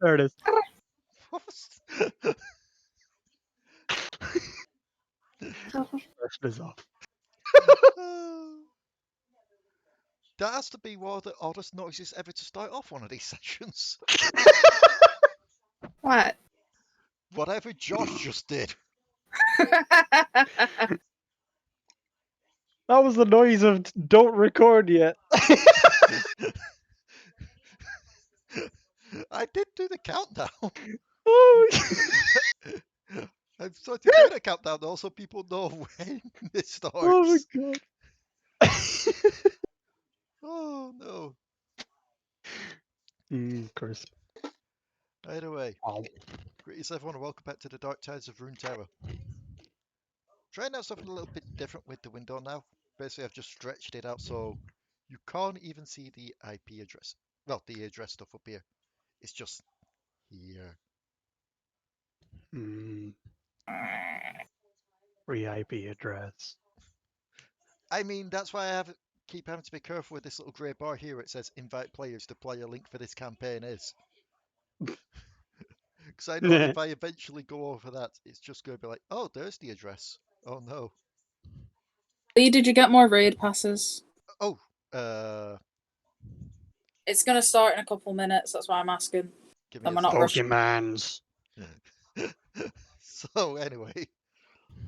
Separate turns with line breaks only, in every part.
There it is. Version is off.
That has to be one of the oddest noises ever to start off one of these sessions.
What?
Whatever Josh just did.
That was the noise of don't record yet.
I did do the countdown.
Oh,
I'm starting to do the countdown though, so people know when it starts.
oh my god.
Oh no.
Of course.
Either way,
Oh.
greetings everyone and welcome back to the Dark Tides of Runeterra. Trying out something a little bit different with the window now. Basically I've just stretched it out so you can't even see the IP address. Well, the address stuff up here. It's just here.
Free IP address.
I mean, that's why I keep having to be careful with this little grey bar here. It says invite players to player link for this campaign is. Because I know if I eventually go over that, it's just going to be like, oh, there's the address. Oh no.
Lee, did you get more raid passes?
Oh,
It's gonna start in a couple minutes, that's why I'm asking.
give me
Am
a
I not rushing?
Pokemans.
So anyway,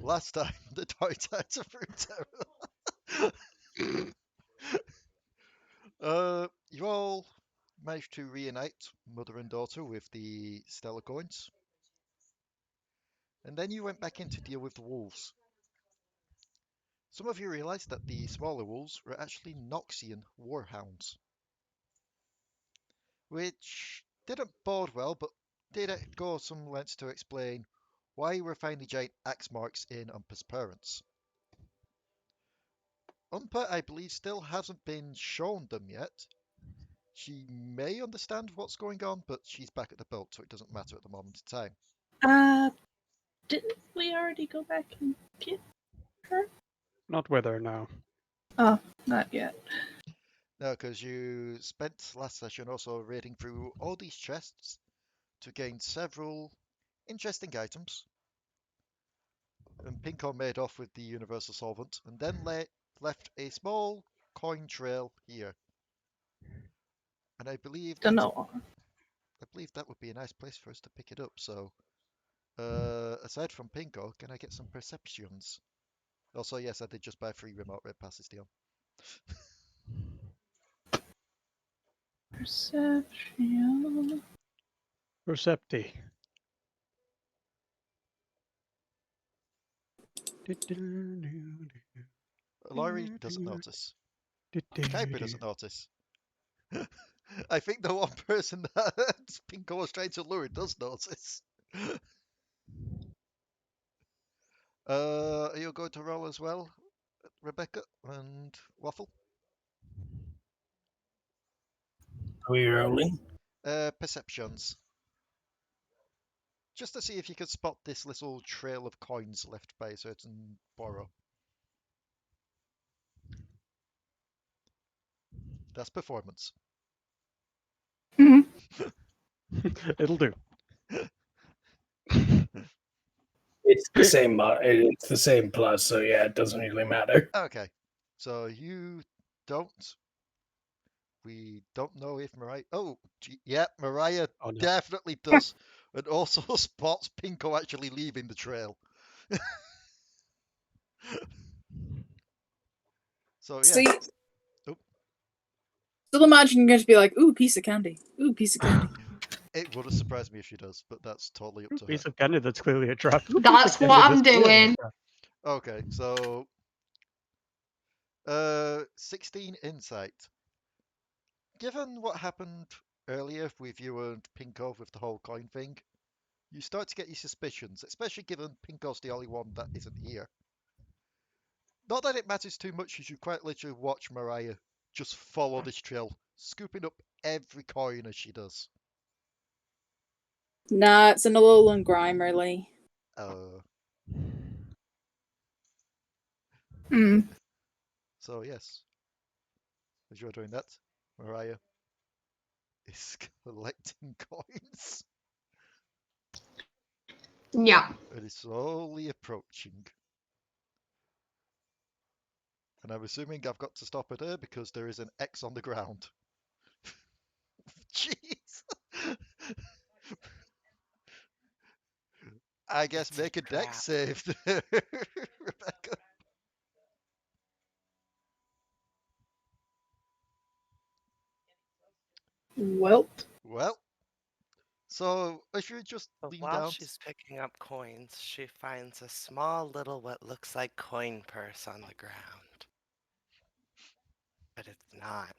last time the Dark Tides of Runeterra. You all managed to reunite mother and daughter with the stellar coins. And then you went back in to deal with the wolves. Some of you realized that the smaller wolves were actually Noxian warhounds. Which didn't bode well, but did go some lengths to explain why you were finding giant axe marks in Umpa's parents. Umpa, I believe, still hasn't been shown them yet. She may understand what's going on, but she's back at the boat, so it doesn't matter at the moment in time.
Didn't we already go back and get her?
Not with her now.
Oh, not yet.
No, because you spent last session also raiding through all these chests to gain several interesting items. And Pinco made off with the universal solvent, and then left a small coin trail here. And I believe
Don't
that's
know.
I believe that would be a nice place for us to pick it up. So, aside from Pinco, can I get some perceptions? Also, yes, I did just buy 3 remote raid passes, Dion.
Perception.
Percepti.
Alari doesn't notice. Kuiper doesn't notice. I think the one person that Pinco was trying to lure does notice. Are you going to roll as well, Rebecca and Waffle?
Are we rolling?
Perceptions. Just to see if you could spot this little trail of coins left by a certain Poro. That's performance.
It'll do.
It's the same. It's the same plus, so yeah, it doesn't really matter.
Okay, so you don't. We don't know if Mariah. Oh, yeah, Mariah definitely does, and also spots Pinco actually leaving the trail. So yeah.
See, still imagine you're going to be like, ooh, piece of candy. Ooh, piece of candy.
It would have surprised me if she does, but that's totally up to her.
Piece of candy that's clearly a trap.
That's what I'm doing.
Okay, so 16 insight. Given what happened earlier with you and Pinko with the whole coin thing, you start to get your suspicions, especially given Pinko's the only one that isn't here. Not that it matters too much, as you quite literally watch Mariah just follow this trail, scooping up every coin as she does.
Nah, it's an Alolan Grimerly.
So yes, as you're doing that, Mariah, is collecting coins.
Yeah.
It is slowly approaching. And I'm assuming I've got to stop at her because there is an X on the ground. Jeez. I guess
It's a
make a deck
trap.
save there, Rebecca.
Welp.
Well, so if you just
But
lean
while
down.
she's picking up coins, she finds a small little what looks like coin purse on the ground. But it's not.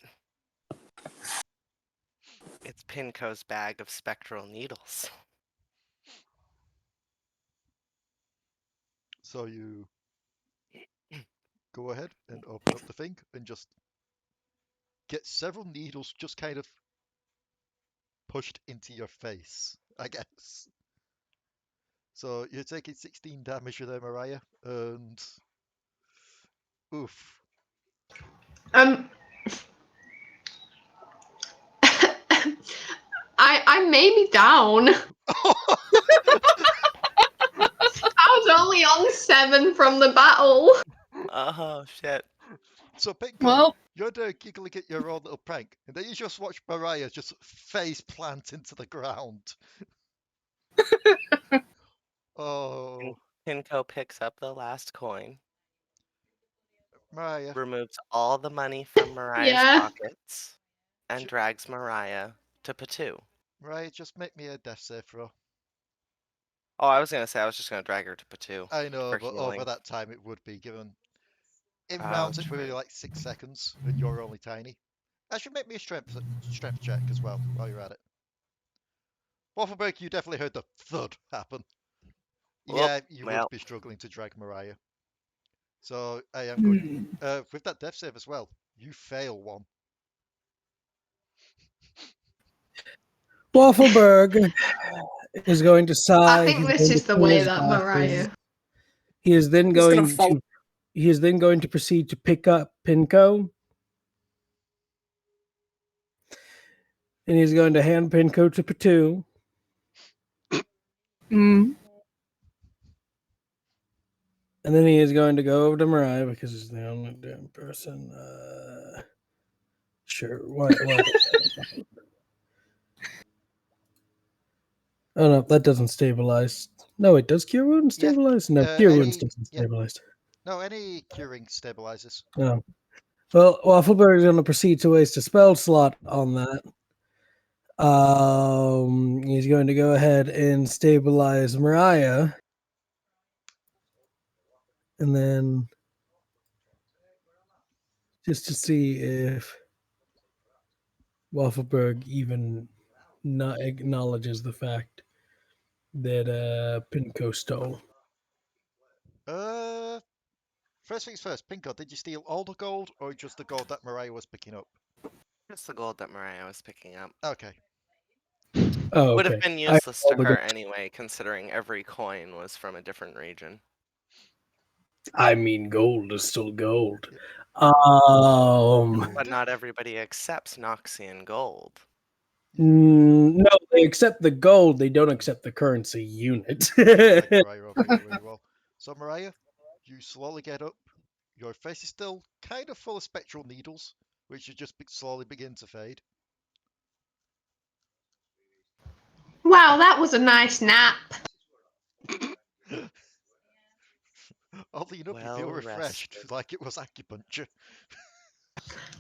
It's Pinco's bag of spectral needles.
So you go ahead and open up the thing and just get several needles just kind of pushed into your face, I guess. So you're taking 16 damage there, Mariah, and oof.
Um. I may be down. I was only on 7 from the battle.
Oh, shit.
So Pinco,
Well,
you're there giggling at your own little prank, and then you just watch Mariah just face plant into the ground. Oh,
Pinco picks up the last coin,
Mariah,
removes all the money from Mariah's
Yeah.
pockets, and drags Mariah to Potoo.
Mariah, just make me a death save throw.
Oh, I was gonna say I was just gonna drag her to Potoo.
I know,
For
but
healing.
over that time it would be given. In
Oh,
rounds, it would be
true.
like 6 seconds, and you're only tiny. Actually, make me a strength check as well while you're at it. Waffleberg, you definitely heard the thud happen.
Whoop,
Yeah, you would
well.
be struggling to drag Mariah. So I am going with that death save as well. You fail one.
Waffleberg is going to sigh.
I think
He's
this
going to
is the
pull
way
his
that
glasses.
Mariah.
He is then
He's gonna
going
fall.
to. He is then going to proceed to pick up Pinco, and he's going to hand Pinco to Potoo.
Mm.
And then he is going to go over to Mariah because he's the only damn person. Sure. Why? Oh no, that doesn't stabilize. No, it does. Cure wounds
Yeah,
stabilize. No, cure wounds
any
doesn't stabilize.
no, any curing stabilizes.
No. Well, Waffleberg is going to proceed to waste a spell slot on that. He's going to go ahead and stabilize Mariah, and then just to see if Waffleberg even not acknowledges the fact that Pinco stole.
First things first, Pinko, did you steal all the gold or just the gold that Mariah was picking up?
Just the gold that Mariah was picking up.
Okay.
Oh,
Would
okay.
have been
I
useless to
all the
her
gold.
anyway, considering every coin was from a different region.
I mean, gold is still gold.
But not everybody accepts Noxian gold.
No, they accept the gold. They don't accept the currency unit.
Drag Mariah over here really well. So Mariah, you slowly get up. Your face is still kind of full of spectral needles, which you just slowly begin to fade.
Wow, that was a nice nap.
Oddly enough, you feel
Well
refreshed,
rested.
like it was acupuncture.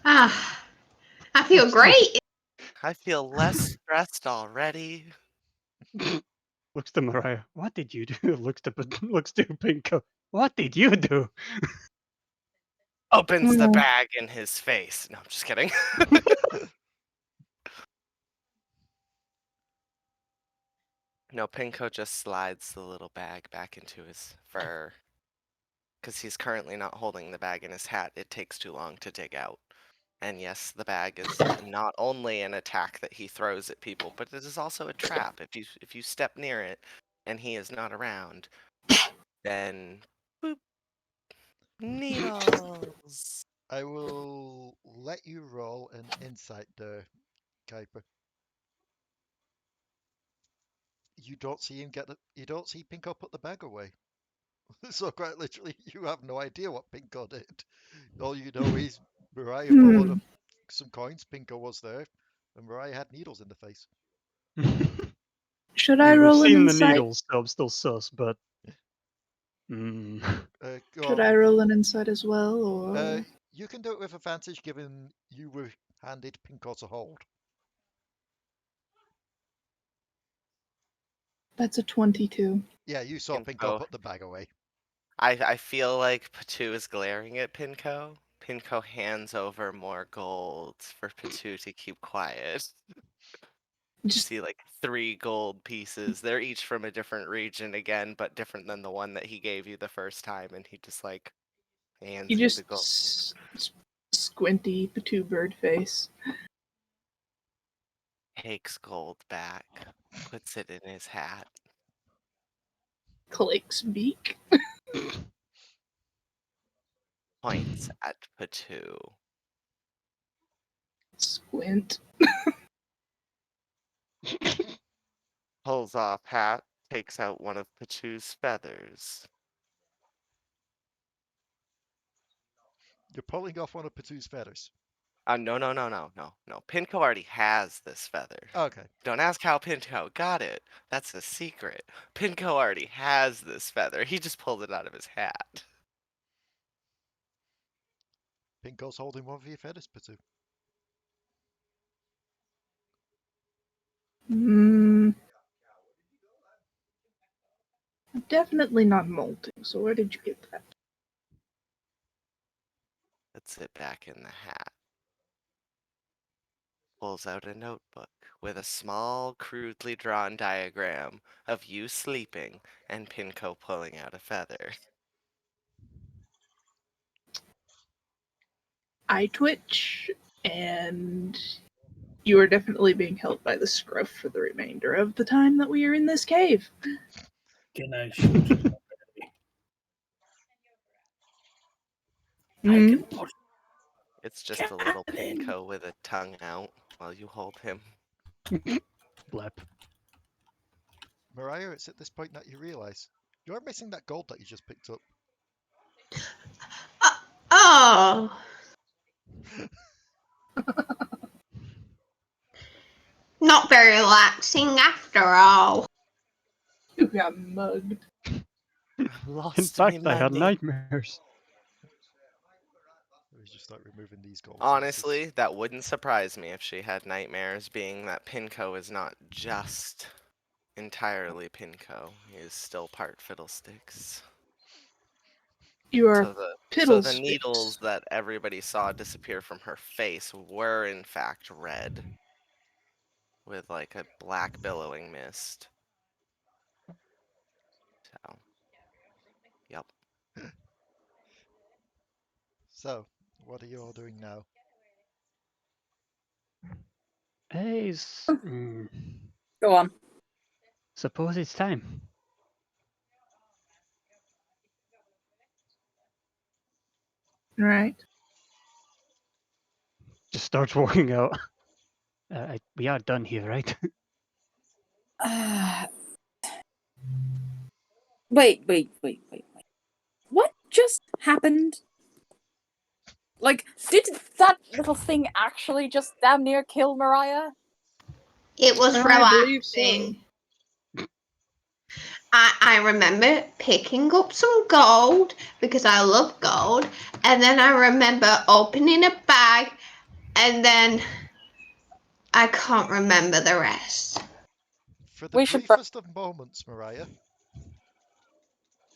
Ah, I feel great.
I feel less stressed already.
Looks to Mariah. What did you do? Looks to Pinko. What did you do?
Opens the
Mm.
bag in his face. No, I'm just kidding. No, Pinko just slides the little bag back into his fur. Because he's currently not holding the bag in his hat. It takes too long to dig out. And yes, the bag is not only an attack that he throws at people, but it is also a trap. If you step near it and he is not around, then boop. Needles.
I will let you roll an insight there, Kuiper. you don't see him you don't see Pinco put the bag away. So quite literally, you have no idea what Pinco did. All you know is Mariah followed some coins. Pinco was there, and Mariah had needles in the face.
Should
I
I
mean, we've
roll an
seen the
insight?
needles, so I'm still sus, but.
Go
Should
on.
I roll an insight as well, or
You can do it with advantage, given you were handed Pinco to hold.
that's a 22?
Yeah, you saw Pinco put the bag away.
I feel like Potoo is glaring at Pinco. Pinco hands over more gold for Potoo to keep quiet. You
Just
see like 3 gold pieces. They're each from a different region again, but different than the one that he gave you the first time, and he just like hands
you
you
just
the gold.
squinty Potoo bird face.
Takes gold back, puts it in his hat.
Clicks beak.
Points at Potoo.
Squint.
Pulls off hat, takes out one of Potoo's feathers.
You're pulling off one of Potoo's feathers.
No. Pinco already has this feather.
Okay.
Don't ask how Pinco got it. That's a secret. Pinco already has this feather. He just pulled it out of his hat.
Pinco's holding one of your feathers, Potoo.
Definitely not molting, so where did you get that?
Puts it back in the hat. Pulls out a notebook with a small, crudely drawn diagram of you sleeping and Pinco pulling out a feather.
I twitch, and you are definitely being held by the scruff for the remainder of the time that we are in this cave.
Can I shoot you? I
Mhm.
can push.
It's just a little Pinco with a tongue out while you hold him.
Blep.
Mariah, it's at this point that you realise you're missing that gold that you just picked up.
Oh. Not very relaxing after all.
You got mugged.
Lost
In fact,
me
I had
money.
nightmares.
We just start removing these gold.
Honestly, that wouldn't surprise me if she had nightmares, being that Pinco is not just entirely Pinco. He is still part Fiddlesticks.
You are
So the
Piddlesticks.
needles that everybody saw disappear from her face were in fact red, with like a black billowing mist. So, yep.
So, what are you all doing now?
Hey,
Go on.
suppose it's time.
Right.
Just starts walking out. We are done here, right?
Wait. What just happened? Like, did that little thing actually just damn near kill Mariah?
It was
I believe so.
relaxing. I remember picking up some gold because I love gold, and then I remember opening a bag, and then I can't remember the rest.
For the
We should
briefest of moments, Mariah,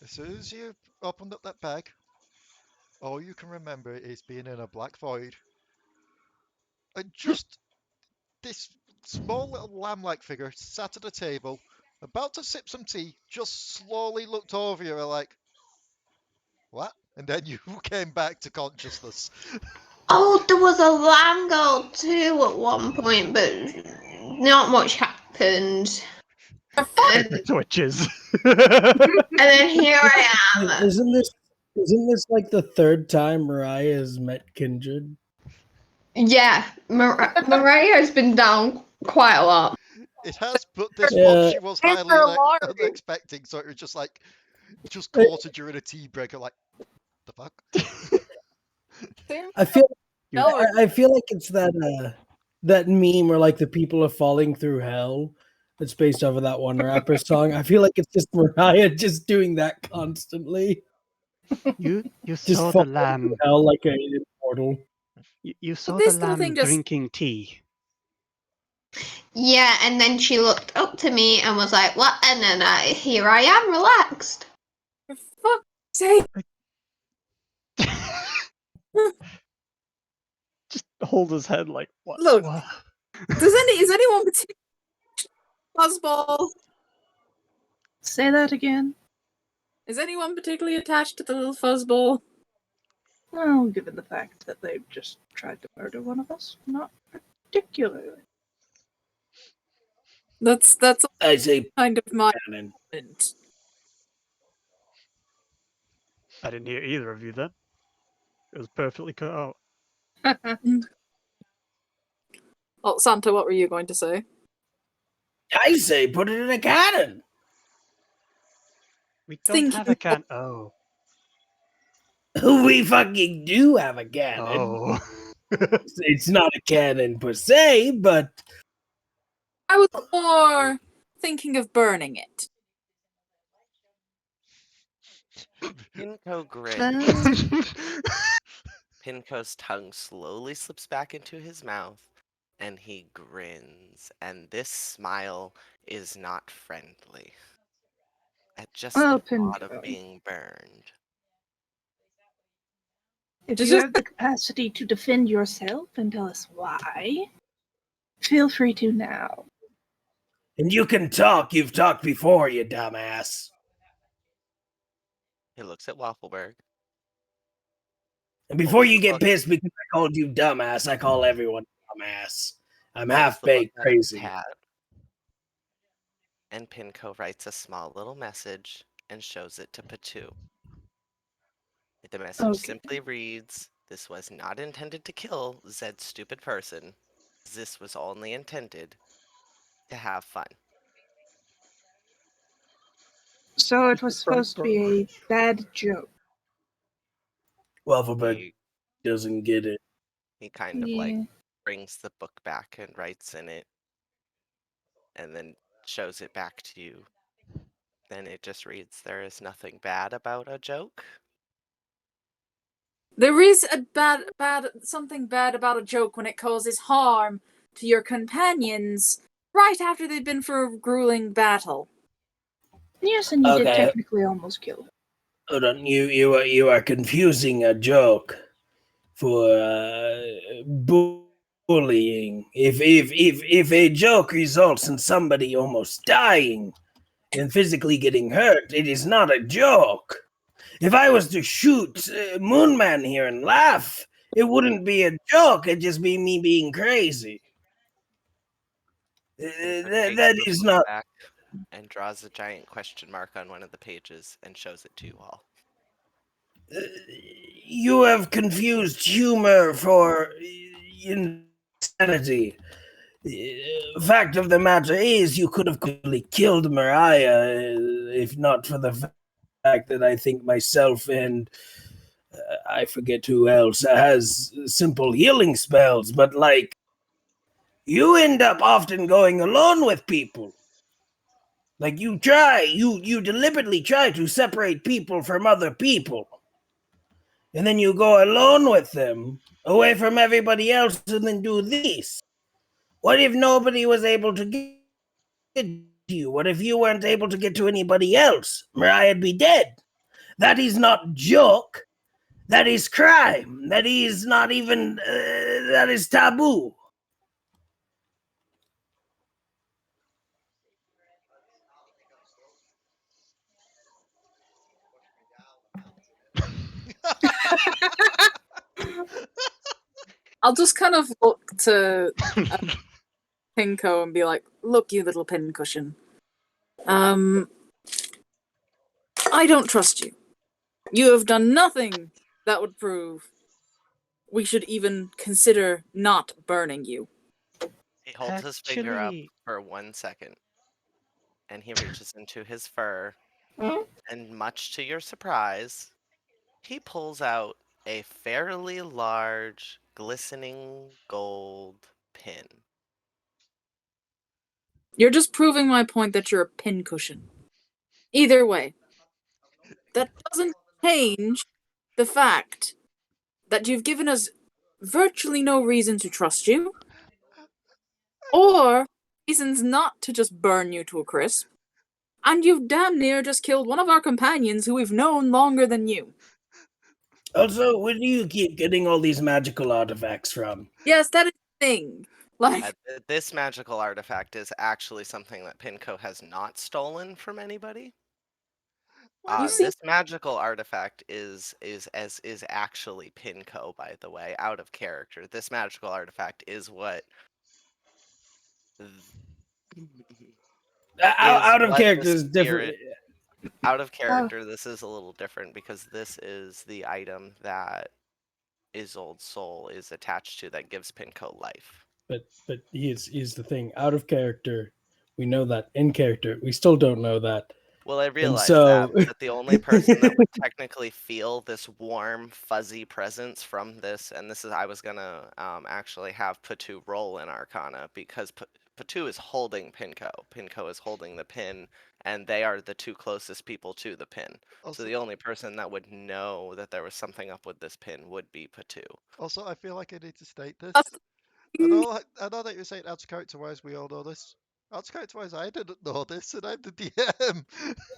as soon as you opened up that bag, all you can remember is being in a black void, and just this small little lamb-like figure sat at a table, about to sip some tea, just slowly looked over you like, what? And then you came back to consciousness.
Oh, there was a lamb gold too at one point, but not much happened.
Kuiper twitches.
And then here I am.
Isn't this like the third time Mariah has met Kindred?
Yeah, Mariah has been down quite a lot.
It has, but this
Yeah.
one she was highly
Alari.
unexpecting, so it was just like, just caught her during a tea break. I'm like, the fuck?
I feel
No,
I feel like it's that meme where like the people are falling through hell. That's based off of that one rapper song. I feel like it's just Mariah just doing that constantly.
You
Just
saw the
falling through
lamb.
hell like a portal.
You saw
this
the
little
lamb
thing just-
drinking tea.
Yeah, and then she looked up to me and was like, "What?" And then here I am, relaxed.
for fuck's sake.
Just hold his head like, what?
Look.
What?
Is anyone particularly fuzzball?
Say that again.
Is anyone particularly attached to the little fuzzball?
Well, given the fact that they've just tried to murder one of us, not particularly.
That's
I say
kind of my
cannon.
point.
I didn't hear either of you then. It was perfectly cut out.
Oh, Santa, what were you going to say?
I say put it in a cannon.
We don't
Thinking
have a can. Oh.
We fucking do have a cannon.
Oh.
It's not a cannon per se, but
I was more thinking of burning it.
Pinco grins. Pinco's tongue slowly slips back into his mouth, and he grins. And this smile is not friendly. At just
Well,
the thought
Pinco,
of being burned.
if
Just-
you have the capacity to defend yourself and tell us why, feel free to now.
and you can talk. You've talked before, you dumbass.
He looks at Waffleberg.
And before you get pissed because I called you dumbass, I call everyone dumbass. I'm
holds
half
the book
baked
out of his
crazy.
hat, and Pinco writes a small little message and shows it to Potoo. The message
Okay.
simply reads, "This was not intended to kill Zed's stupid person. This was only intended to have fun."
So it was supposed to be a bad joke.
Waffleberg
He,
doesn't get it.
he kind of like
Yeah.
brings the book back and writes in it, and then shows it back to you. Then it just reads, "There is nothing bad about a joke."
There is a something bad about a joke when it causes harm to your companions right after they've been for a grueling battle.
Yes, and you did
Okay.
technically almost kill him.
Hold on, you are confusing a joke for bullying. If a joke results in somebody almost dying and physically getting hurt, it is not a joke. If I was to shoot Moonman here and laugh, it wouldn't be a joke. It'd just be me being crazy. That
Takes the
is
book
not.
back and draws a giant question mark on one of the pages and shows it to you all.
You have confused humor for insanity. Fact of the matter is, you could have quickly killed Mariah if not for the fact that I think myself and I forget who else has simple healing spells, but like, you end up often going alone with people. Like you deliberately try to separate people from other people. And then you go alone with them, away from everybody else, and then do this. What if nobody was able to get to you? What if you weren't able to get to anybody else? Mariah'd be dead. That is not joke. That is crime. That is not even, that is taboo.
I'll just kind of look to Pinco and be like, "Look, you little pincushion. I don't trust you. You have done nothing that would prove we should even consider not burning you."
He holds his finger up
Actually,
for 1 second, and he reaches into his fur, and much to your surprise, he pulls out a fairly large, glistening gold pin.
You're just proving my point that you're a pincushion. Either way, that doesn't change the fact that you've given us virtually no reason to trust you, or reasons not to just burn you to a crisp, and you've damn near just killed one of our companions who we've known longer than you.
Also, where do you keep getting all these magical artifacts from?
Yes, that is the thing. Like,
This magical artifact is actually something that Pinco has not stolen from anybody.
You see-
This magical artifact is actually Pinco, by the way, out of character. This magical artifact is what
Out of
what
character
the
is different.
out of character, this is a little different because this is the item that Isolde's soul is attached to that gives Pinco life.
But here's the thing. Out of character, we know that. In character, we still don't know that.
Well, I realized
so-
that the only person that would technically feel this warm, fuzzy presence from this, and this is, I was gonna actually have Potoo roll in Arcana because Potoo is holding Pinco. Pinco is holding the pin, and they are the two closest people to the pin.
Also,
So the only person that would know that there was something up with this pin would be Potoo.
also, I feel like I need to state this.
That's-
I know that you're saying out of character wise, we all know this. Out of character wise, I didn't know this, and I'm the DM.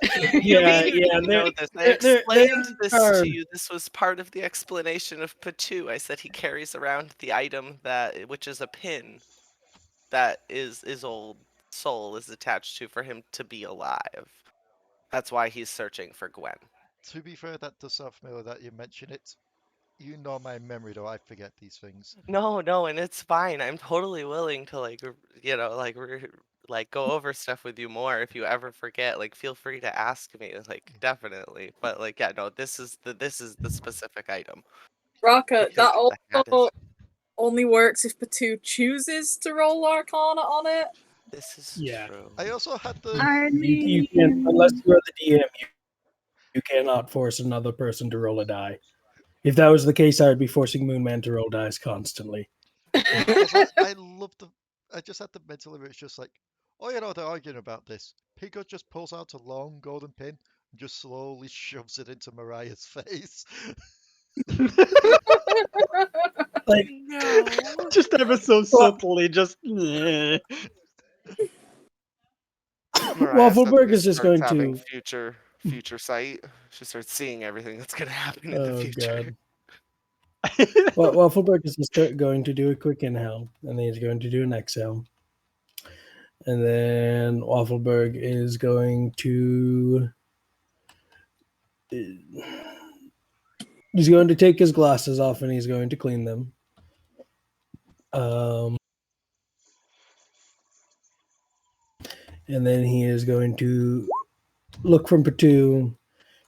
Yeah,
You
yeah.
didn't know this. I
there
explained this
are-
to you. This was part of the explanation of Potoo. I said he carries around the item which is a pin that Isolde's soul is attached to for him to be alive. That's why he's searching for Gwen.
To be fair, that does sound familiar that you mention it. You know my memory, though. I forget these things.
No, and it's fine. I'm totally willing to go over stuff with you more if you ever forget. Like, feel free to ask me. Like, definitely. But like, yeah, no. This is the specific item.
Raka,
Because
that
the hat is-
also only works if Potoo chooses to roll Arcana on it.
This is
Yeah.
true.
I also had the.
I
You can, unless you are the DM, you cannot force another person to roll a die. If that was the case, I would be forcing Moonman to roll dice constantly.
I love the. I just had the mental image, just like, oh, you know, they're arguing about this. Pinko just pulls out a long golden pin and just slowly shoves it into Mariah's face.
Like,
No.
just ever so subtly, just.
Mariah
Waffleberg
suddenly
is just
starts
going
having
to.
future sight. She starts seeing everything that's going to happen in the
Oh
future.
god. Well, Waffleberg is just going to do a quick inhale, and then he's going to do an exhale. And then Waffleberg is going to. He's going to take his glasses off and he's going to clean them. And then he is going to look from Potoo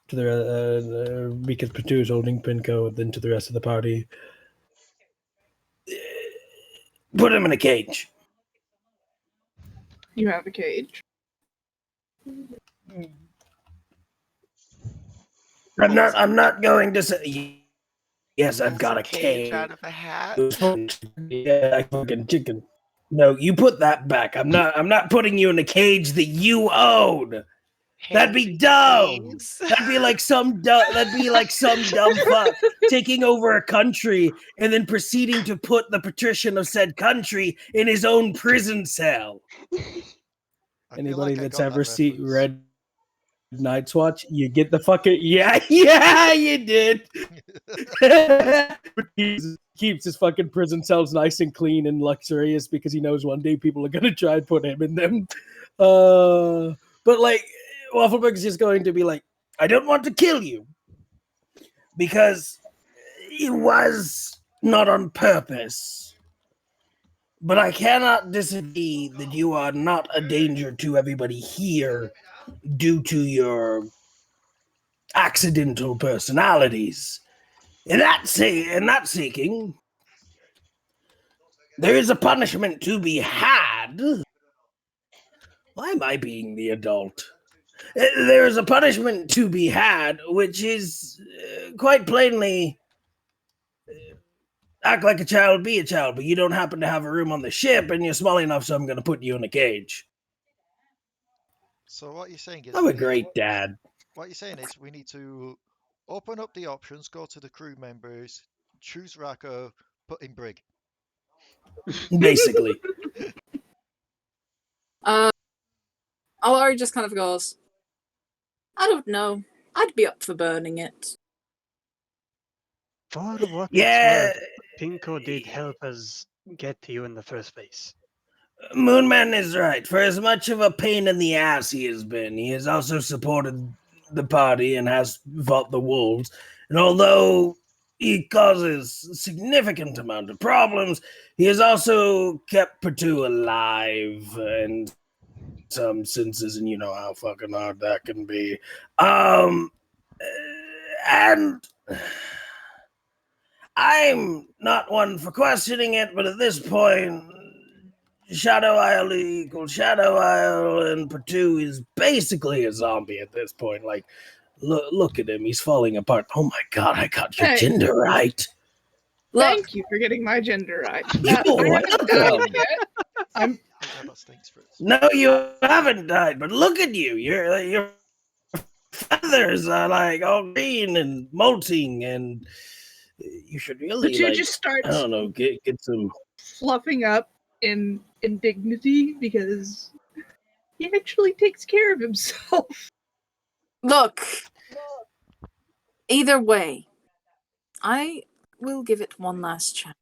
to the because Potoo is holding Pinco, then to the rest of the party. Put him in a cage.
You have a cage.
I'm not going to say. Yes, I've got a
Cage
cage.
out of a hat.
Yeah, I fucking chicken. No, you put that back. I'm not putting you in a cage that you own. That'd be dumb.
Hands.
That'd be like some dumb fuck taking over a country and then proceeding to put the patrician of said country in his own prison cell.
I feel
Anybody
like I
that's
got
ever
that
seen
reference.
Red Night's Watch, you get the fucking yeah, you did. He keeps his fucking prison cells nice and clean and luxurious because he knows one day people are gonna try and put him in them. But like Waffleberg is just going to be like, I don't want to kill you because it was not on purpose. But I cannot disagree that you are not a danger to everybody here due to your accidental personalities. In that seeking, there is a punishment to be had. Why am I being the adult? There is a punishment to be had, which is quite plainly act like a child, be a child, but you don't happen to have a room on the ship and you're small enough, so I'm going to put you in a cage.
So what you're saying is
I'm a great dad.
What you're saying is we need to open up the options, go to the crew members, choose Raka, put in Brig.
Basically.
Alari just kind of goes, I don't know. I'd be up for burning it.
For what
Yeah.
it's worth, Pinco did help us get to you in the first place.
Moonman is right. For as much of a pain in the ass he has been, he has also supported the party and has fought the wolves. And although he causes a significant amount of problems, he has also kept Potoo alive in some senses, and you know how fucking hard that can be. And I'm not one for questioning it, but at this point, Shadow Isle equals Shadow Isle, and Potoo is basically a zombie at this point. Like, look at him. He's falling apart. Oh my god, I got your
Hey.
gender right.
Look,
Thank you for getting my gender right.
You're
I haven't died
welcome.
yet. I'm
Oh, that stinks for us.
No, you haven't died, but look at you. Your feathers are like all green and molting, and you should really
Potoo
like,
just starts
I don't know, get some.
fluffing up in indignity because he actually takes care of himself.
look. Either way, I will give it one last chance.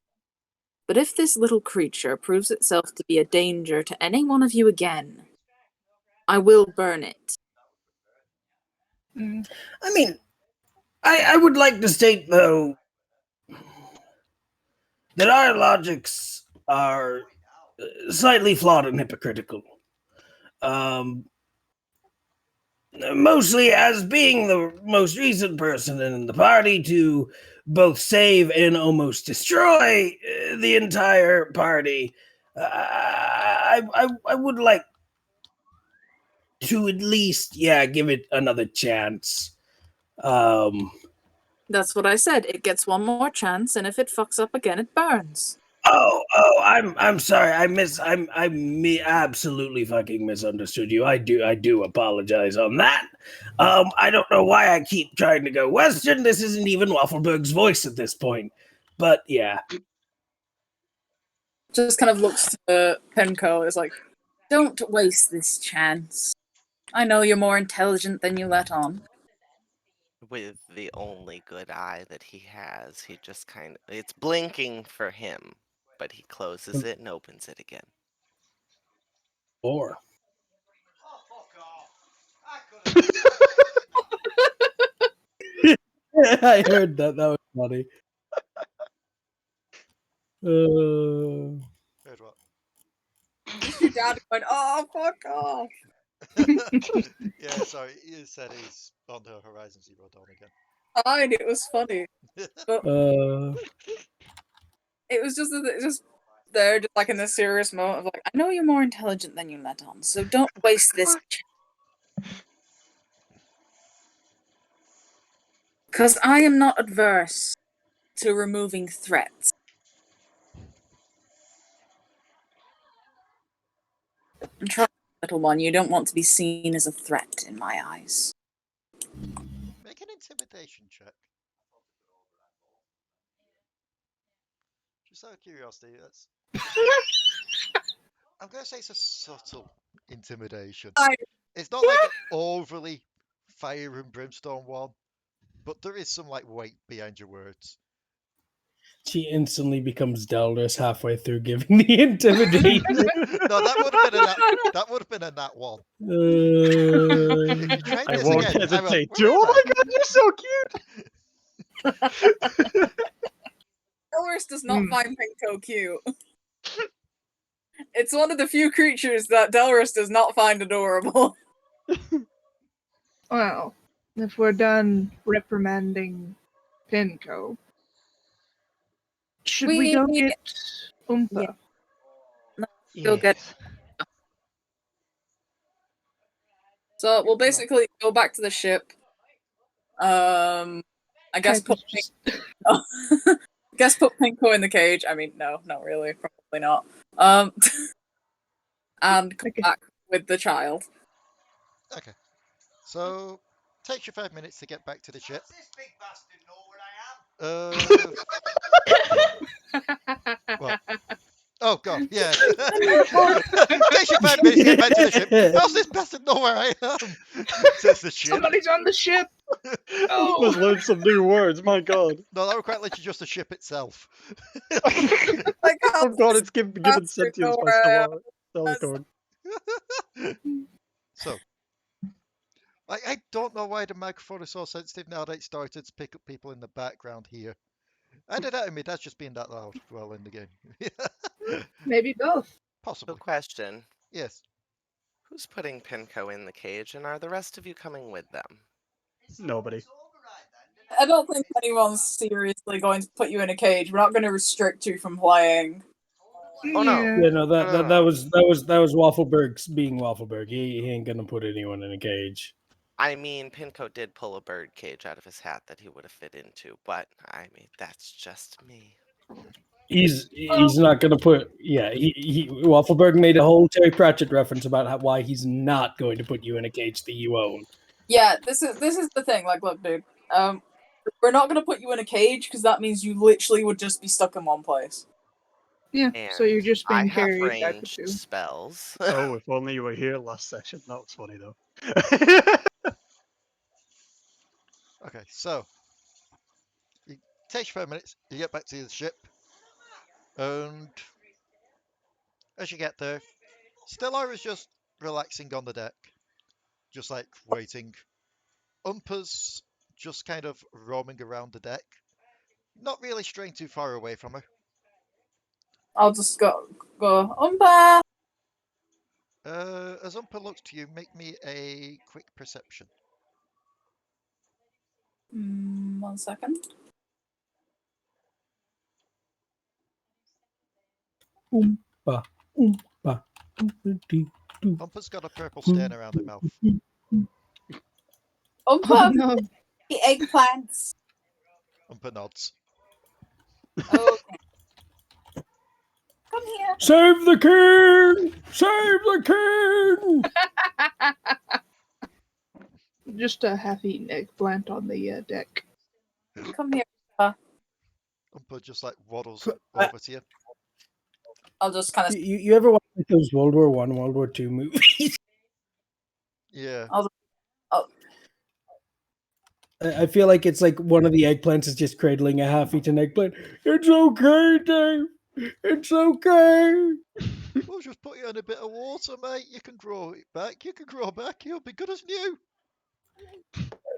But if this little creature proves itself to be a danger to any one of you again, I will burn it.
Mm.
I mean, I would like to state, though, that our logics are slightly flawed and hypocritical. Mostly as being the most recent person in the party to both save and almost destroy the entire party, I would like to at least, give it another chance.
That's what I said. It gets one more chance, and if it fucks up again, it burns.
I'm sorry. I absolutely fucking misunderstood you. I do apologize on that. I don't know why I keep trying to go Western. This isn't even Waffleberg's voice at this point. But yeah.
Just kind of looks to Pinco, is like, don't waste this chance. I know you're more intelligent than you let on.
With the only good eye that he has, he just kind of, it's blinking for him, but he closes it and opens it again.
Or I heard that. That was funny.
Heard what?
Your dad went, oh, fuck off.
Yeah, sorry, you said he's on the Horizon Zero Dawn again.
Fine, it was funny. But it was just there, just like in this serious moment of like, I know you're more intelligent than you let on, so don't waste this chance. Because I am not adverse to removing threats. And trust me, little one, you don't want to be seen as a threat in my eyes.
Make an intimidation check. Just out of curiosity, that's. I'm going to say it's a subtle intimidation. It's not like an overly fire and brimstone one, but there is some like weight behind your words.
she instantly becomes Delris halfway through giving the intimidation.
No, that would have been a nat one. If you try
I
this
won't
again,
hesitate
I
to.
will,
Oh my god, you're so cute!
Delris does not find Pinco cute. It's one of the few creatures that Delris does not find adorable.
Well, if we're done reprimanding Pinco, should we go get Umpa.
Go get-
Yes.
So we'll basically go back to the ship. I guess
Kuiper's
put
just-
put Pinco in the cage. I mean, no, not really, probably not. And come
Okay.
back with the child.
Okay. So, takes you 5 minutes to get back to the ship. What? Oh god, yeah. Takes you 5 minutes to get back to the ship. How's this bastard know where I am? Says the ship.
Somebody's on the ship.
I must learn some new words. My God.
No, that would quite literally just the ship itself.
Like, how
Oh God, it's given
bastard
sentience
know
by
where I am.
Stelicorn.
So, I don't know why the microphone is so sensitive now that it started to pick up people in the background here. Either that or me, that's just being that loud while in the game.
Maybe both.
Possibly.
So question.
Yes.
Who's putting Pinco in the cage, and are the rest of you coming with them?
Nobody.
I don't think anyone's seriously going to put you in a cage. We're not going to restrict you from playing.
Oh, no.
Yeah.
Yeah, no, that
No.
was Waffleberg's being Waffleberg. He ain't gonna put anyone in a cage.
I mean, Pinco did pull a bird cage out of his hat that he would have fit into, but I mean, that's just me.
He's not gonna put. Yeah, he Waffleberg made a whole Terry Pratchett reference about why he's not going to put you in a cage that you own.
Yeah, this is the thing. Like, look, dude. We're not going to put you in a cage because that means you literally would just be stuck in one place.
Yeah. So you're just
I
being
have
carried by
ranged
Potoo.
spells.
Oh, if only you were here last session. That was funny though.
Okay, so it takes you 5 minutes. You get back to the ship, and as you get there, Stellar is just relaxing on the deck, just like waiting. Umpa's just kind of roaming around the deck, not really straying too far away from her.
I'll just go Umpa.
As Umpa looks to you, make me a quick perception.
1 second.
Oompa, oompa, oompa-dee, doo.
Umpa's got a purple stain around her mouth.
Oh
Umpa,
no.
the eggplants.
Umpa nods.
Okay. Come here.
Save the king! Save the king!
Just a half-eaten eggplant on the deck.
Come here.
Umpa just like waddles over to you.
I'll just kind of.
You ever watch like those World War I, World War II movies?
Yeah.
I feel like it's like one of the eggplants is just cradling a half-eaten eggplant. It's okay, Dave. It's okay.
We'll just put you in a bit of water, mate. You can grow it back. You can grow back. You'll be good as new.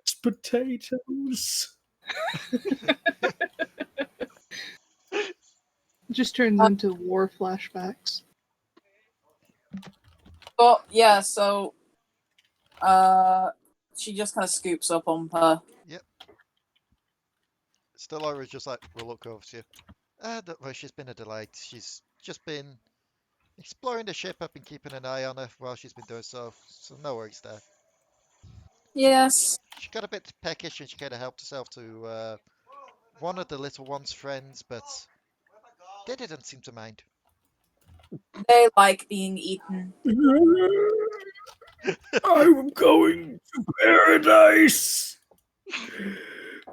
It's potatoes.
Just turns into war flashbacks.
But yeah, so she just kind of scoops up Umpa.
Stellar is just like, we'll look over to you. Don't worry, she's been a delight. She's just been exploring the ship. I've been keeping an eye on her while she's been doing so. So no worries there.
Yes.
She got a bit peckish and she kind of helped herself to one of the little one's friends, but they didn't seem to mind.
They like being eaten.
I'm going to paradise.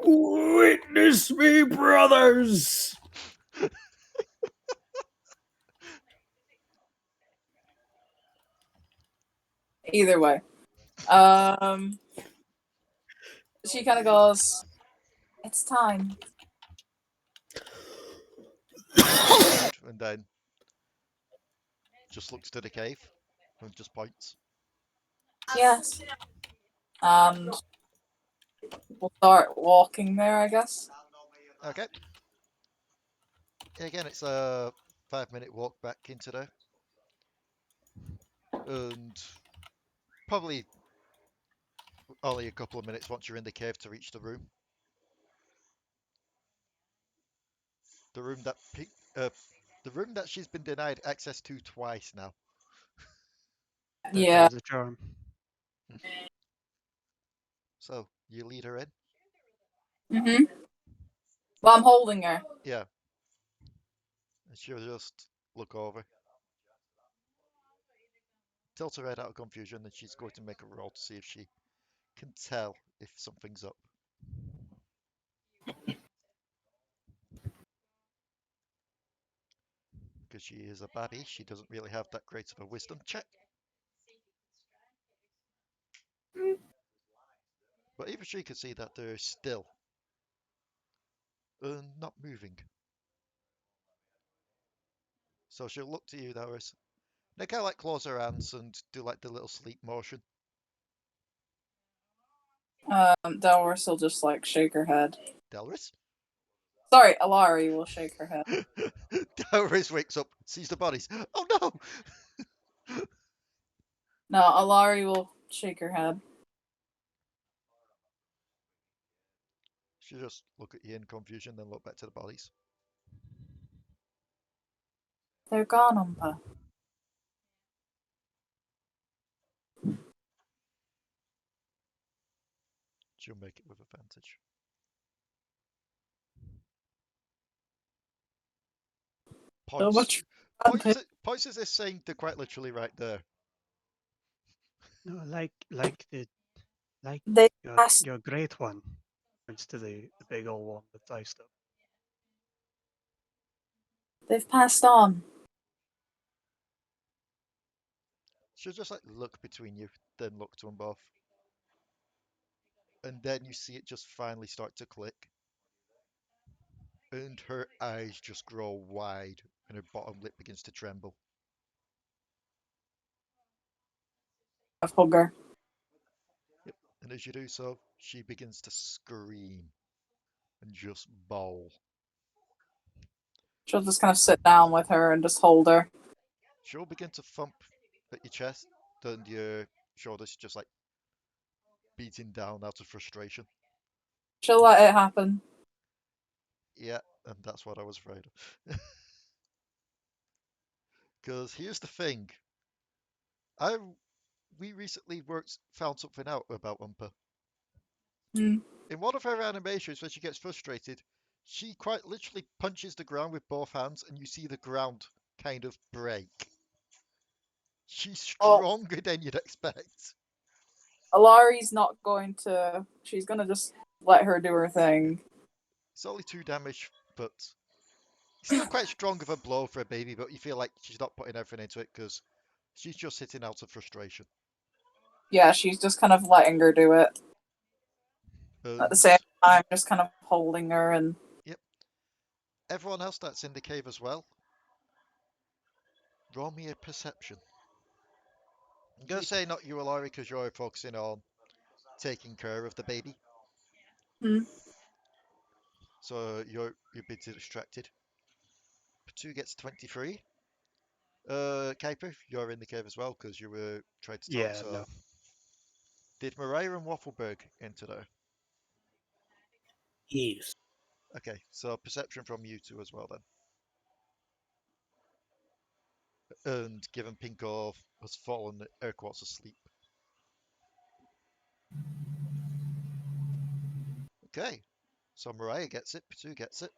Witness me, brothers.
Either way. She kind of goes, it's time.
And then just looks to the cave and just points.
Yes. And we'll start walking there, I guess.
Okay. Again, it's a 5-minute walk back into there. And probably only a couple of minutes once you're in the cave to reach the room. The room that The room that she's been denied access to twice now.
That
Yeah.
is a charm.
So, you lead her in?
Mm-hmm. Well, I'm holding her.
Yeah. And she'll just look over. Tilt her head out of confusion, and she's going to make a roll to see if she can tell if something's up. Because she is a baddie, she doesn't really have that great of a wisdom check. But even she can see that they're still not moving. So she'll look to you, Delris. They kind of like close her hands and do like the little sleep motion.
Delris will just like shake her head.
Delris?
Sorry, Alari will shake her head.
Delris wakes up, sees the bodies. Oh no!
No, Alari will shake her head.
She'll just look at you in confusion, then look back to the bodies.
They're gone, Umpa.
She'll make it with advantage.
So much
Points is this saying they're quite literally right there.
No, like
they
your
passed.
your great one. Points to the big old one with iced up.
They've passed on.
She'll just like look between you, then look to them both. And then you see it just finally start to click. And her eyes just grow wide, and her bottom lip begins to tremble.
I've hugged her.
Yep. And as you do so, she begins to scream and just bawl.
She'll just kind of sit down with her and just hold her.
She'll begin to thump at your chest, and your shoulders just like beating down out of frustration.
She'll let it happen.
Yeah, and that's what I was afraid of. Because here's the thing. We recently found something out about Umpa.
Mm.
In one of her animations, when she gets frustrated, she quite literally punches the ground with both hands, and you see the ground kind of break. She's stronger than you'd expect.
Alari's not going to. She's going to just let her do her thing.
It's only 2 damage, but still quite strong of a blow for a baby, but you feel like she's not putting everything into it because she's just hitting out of frustration.
Yeah, she's just kind of letting her do it. At the same time, just kind of holding her and...
Yep. Everyone else that's in the cave as well. Roll me a perception. I'm going to say not you, Alari, because you're focusing on taking care of the baby.
Hmm.
So you're a bit distracted. Potoo gets 23. Kuiper, you're in the cave as well because you were trying to talk.
Yeah,
So
no.
did Mariah and Waffleberg enter there?
Yes.
Okay, so perception from you two as well then. And given Pinco has fallen air quotes asleep. Okay, so Mariah gets it, Potoo gets it.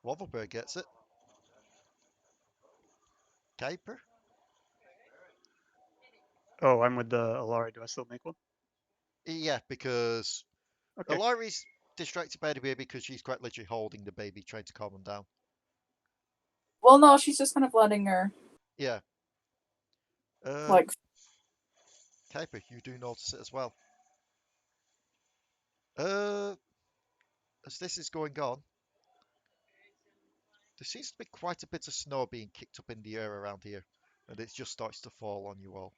Waffleberg gets it. Kuiper?
Oh, I'm with the Alari. Do I still make one?
Yeah, because
Okay.
Alari's distracted by the baby because she's quite literally holding the baby, trying to calm him down.
Well, no, she's just kind of letting her...
Yeah.
like...
Kuiper, you do notice it as well. As this is going on, there seems to be quite a bit of snow being kicked up in the air around here, and it just starts to fall on you all.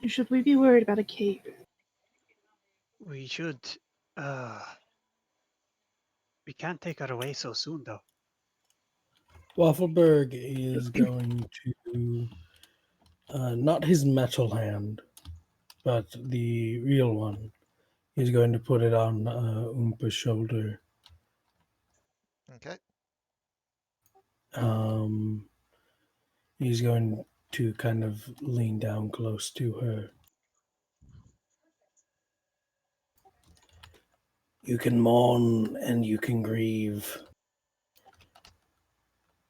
Should we be worried about a cave?
We should. We can't take her away so soon, though.
Waffleberg is going to not his metal hand, but the real one. He's going to put it on Umpa's shoulder.
Okay.
He's going to kind of lean down close to her. You can mourn and you can grieve,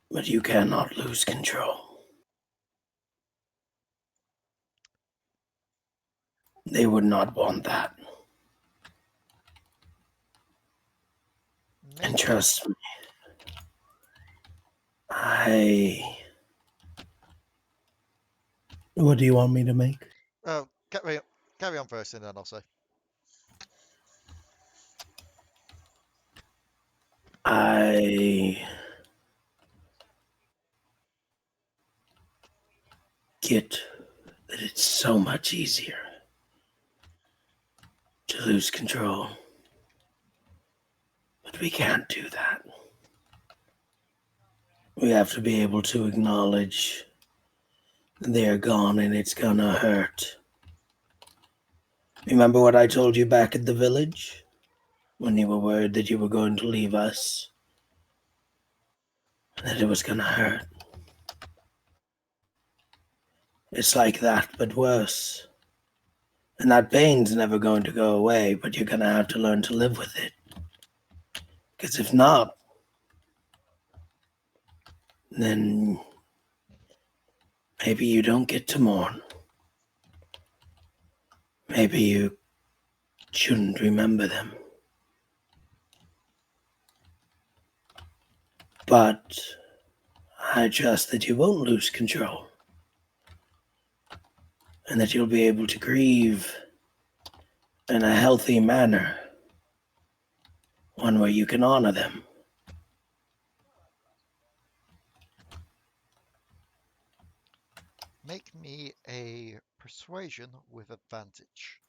but you cannot lose control. They would not want that. And
Make
trust me, What do you want me to make?
Oh, carry on first, and then I'll say.
I get that it's so much easier to lose control. But we can't do that. We have to be able to acknowledge they're gone and it's gonna hurt. Remember what I told you back at the village? When you were worried that you were going to leave us? And that it was gonna hurt. It's like that, but worse. And that pain's never going to go away, but you're gonna have to learn to live with it. Because if not, then maybe you don't get to mourn. Maybe you shouldn't remember them. But I trust that you won't lose control. And that you'll be able to grieve in a healthy manner. One where you can honor them.
Make me a persuasion with advantage.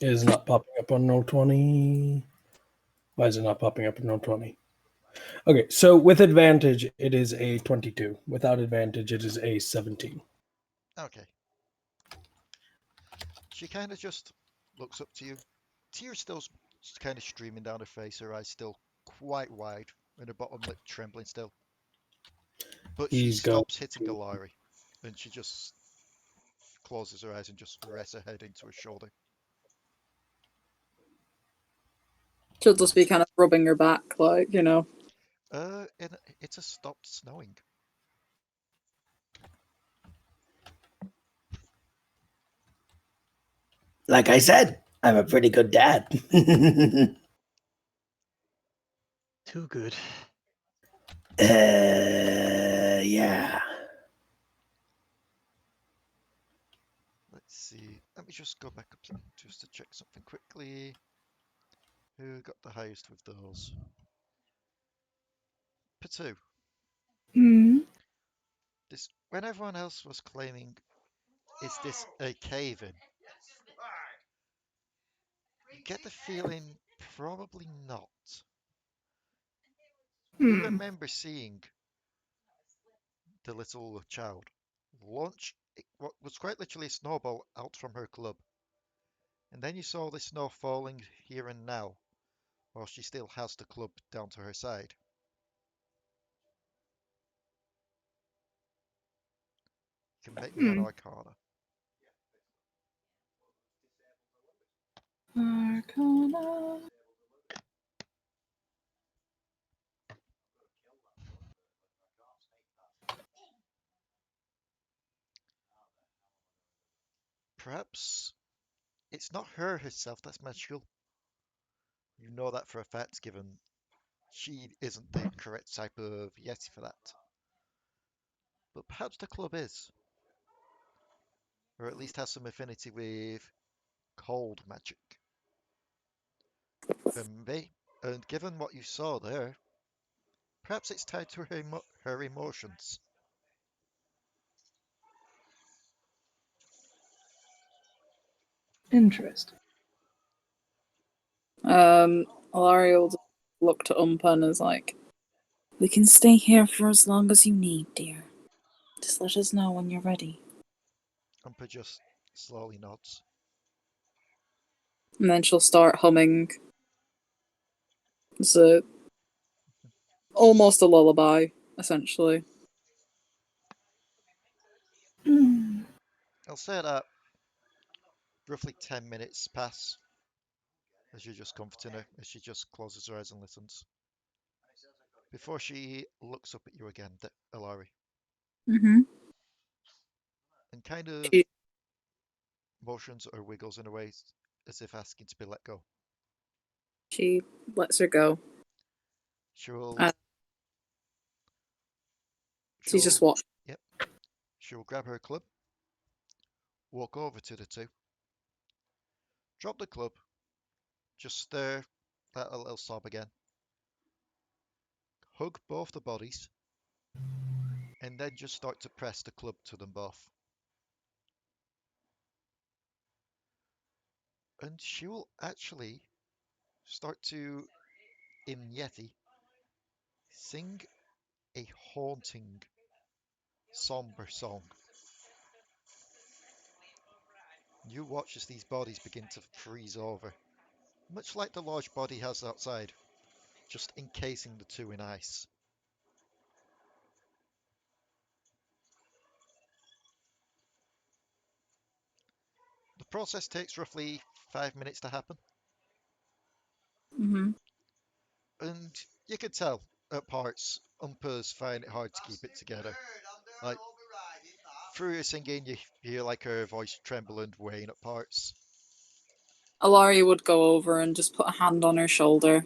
It is not popping up on Roll20. Why is it not popping up on Roll20? Okay, so with advantage, it is a 22. Without advantage, it is a 17.
Okay. She kind of just looks up to you. Tears still kind of streaming down her face, her eyes still quite wide, and her bottom lip trembling still. But she
He's going
stops hitting Alari, and she just closes her eyes and just rests her head into her shoulder.
She'll just be kind of rubbing her back, like, you know.
It has stopped snowing.
Like I said, I'm a pretty good dad.
Too good.
Yeah.
Let's see. Let me just go back up just to check something quickly. Who got the highest with those? Potoo.
Hmm.
This when everyone else was claiming, is this a cave-in? You get the feeling probably not. You remember seeing the little child launch what was quite literally a snowball out from her club. And then you saw the snow falling here and now, while she still has the club down to her side. You can make me an Arcana.
Arcana.
Perhaps it's not her herself that's magical. You know that for a fact, given she isn't the correct type of Yeti for that. But perhaps the club is. Or at least has some affinity with cold magic. And given what you saw there, perhaps it's tied to her emotions.
Interesting.
Alari will look to Umpa and is like, "We can stay here for as long as you need, dear. Just let us know when you're ready."
Umpa just slowly nods.
And then she'll start humming. It's almost a lullaby, essentially.
I'll say that roughly 10 minutes pass as you're just comforting her, as she just closes her eyes and listens. Before she looks up at you again, Alari,
Mm-hmm.
and kind of
She,
motions or wiggles in a way as if asking to be let go.
she lets her go.
She'll
She's just watching.
Yep. She'll grab her club, walk over to the two, drop the club, just stare, let a little sob again, hug both the bodies, and then just start to press the club to them both. And she will actually start to, in Yeti, sing a haunting, somber song. You watch as these bodies begin to freeze over, much like the large body has outside, just encasing the two in ice. The process takes roughly 5 minutes to happen,
Mm-hmm.
and you can tell at parts Umpa's find it hard to keep it together. Like through her singing, you hear like her voice tremble and wane at parts.
Alari would go over and just put a hand on her shoulder,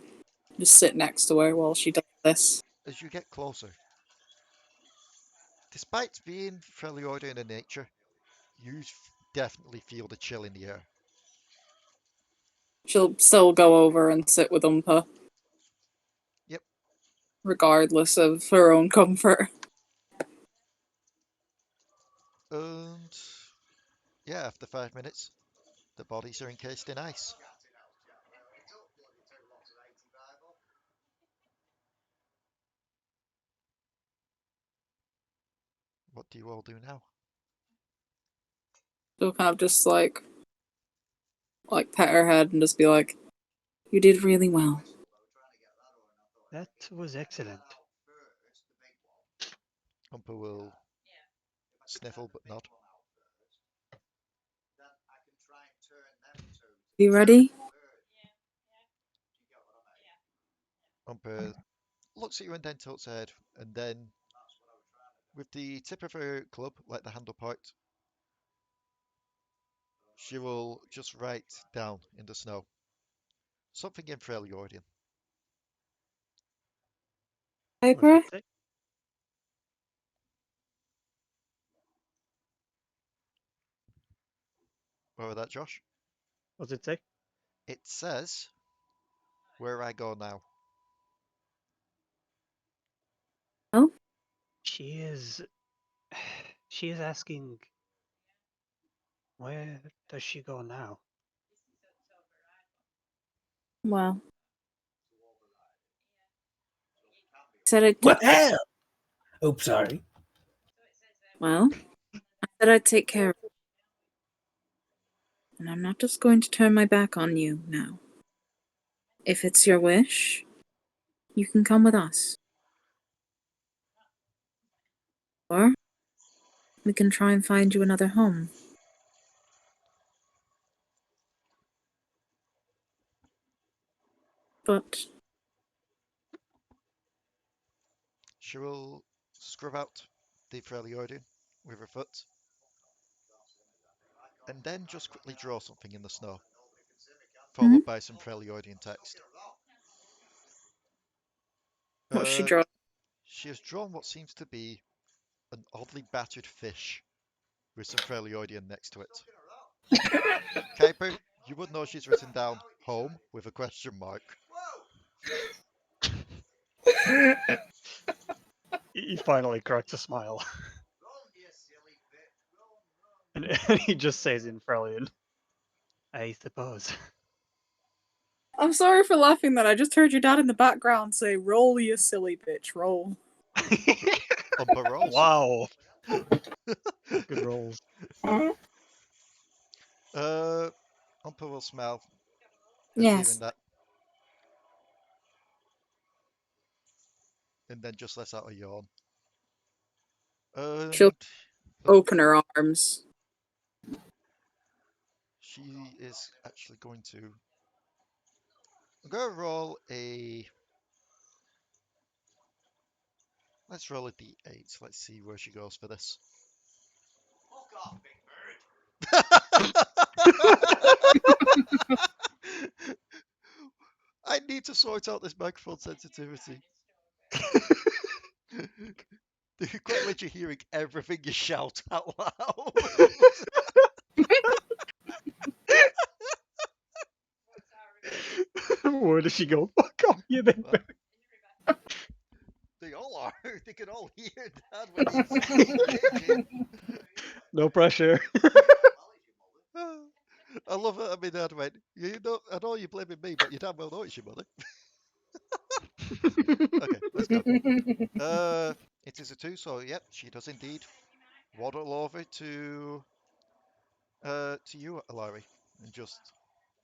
just sit next to her while she does this.
As you get closer, despite being fairly ordered in nature, you definitely feel the chill in the air.
She'll still go over and sit with Umpa.
Yep.
Regardless of her own comfort.
And yeah, after 5 minutes, the bodies are encased in ice. What do you all do now?
She'll kind of just like pet her head and just be like, "You did really well."
That was excellent.
Umpa will sniffle but nod.
You ready?
Umpa looks at you and then tilts her head, and then, with the tip of her club, like the handle part, she will just write down in the snow something in Freljordian.
What does
Kuiper?
it say?
What was that, Josh?
What does it say?
It says, "Where I go now."
Oh?
She is asking, where does she go now?
Well. Said I'd
Well, oops, sorry.
Well, I said I'd take care of you. And I'm not just going to turn my back on you now. If it's your wish, you can come with us. Or we can try and find you another home. But
She will scrub out the Freljordian with her foot, and then just quickly draw something in the snow, followed by some Freljordian text.
what's she draw?
She has drawn what seems to be an oddly battered fish with some Freljordian next to it. Kuiper, you would know she's written down home with a question mark.
He finally cracks a smile. and he just says in Frelian, I suppose.
I'm sorry for laughing that I just heard your dad in the background say, "Roll, you silly bitch, roll."
Umpa rolls.
Wow. Good rolls.
Umpa will smell at
Yes.
hearing that. And then just lets out a yawn.
She'll
And
open her arms.
she is actually going to... I'm going to roll a... Let's roll a d8. Let's see where she goes for this. I need to sort out this microphone sensitivity. Quite literally hearing everything you shout out loud.
Where does she go? Fuck off, you big
Well, they all are. They can all hear Dad when he's raging.
No pressure.
I love it. I mean, Dad went, you know, I know you're blaming me, but you damn well know it's your mother. Okay, let's go. It is a 2, so yep, she does indeed waddle over to you, Alari, and just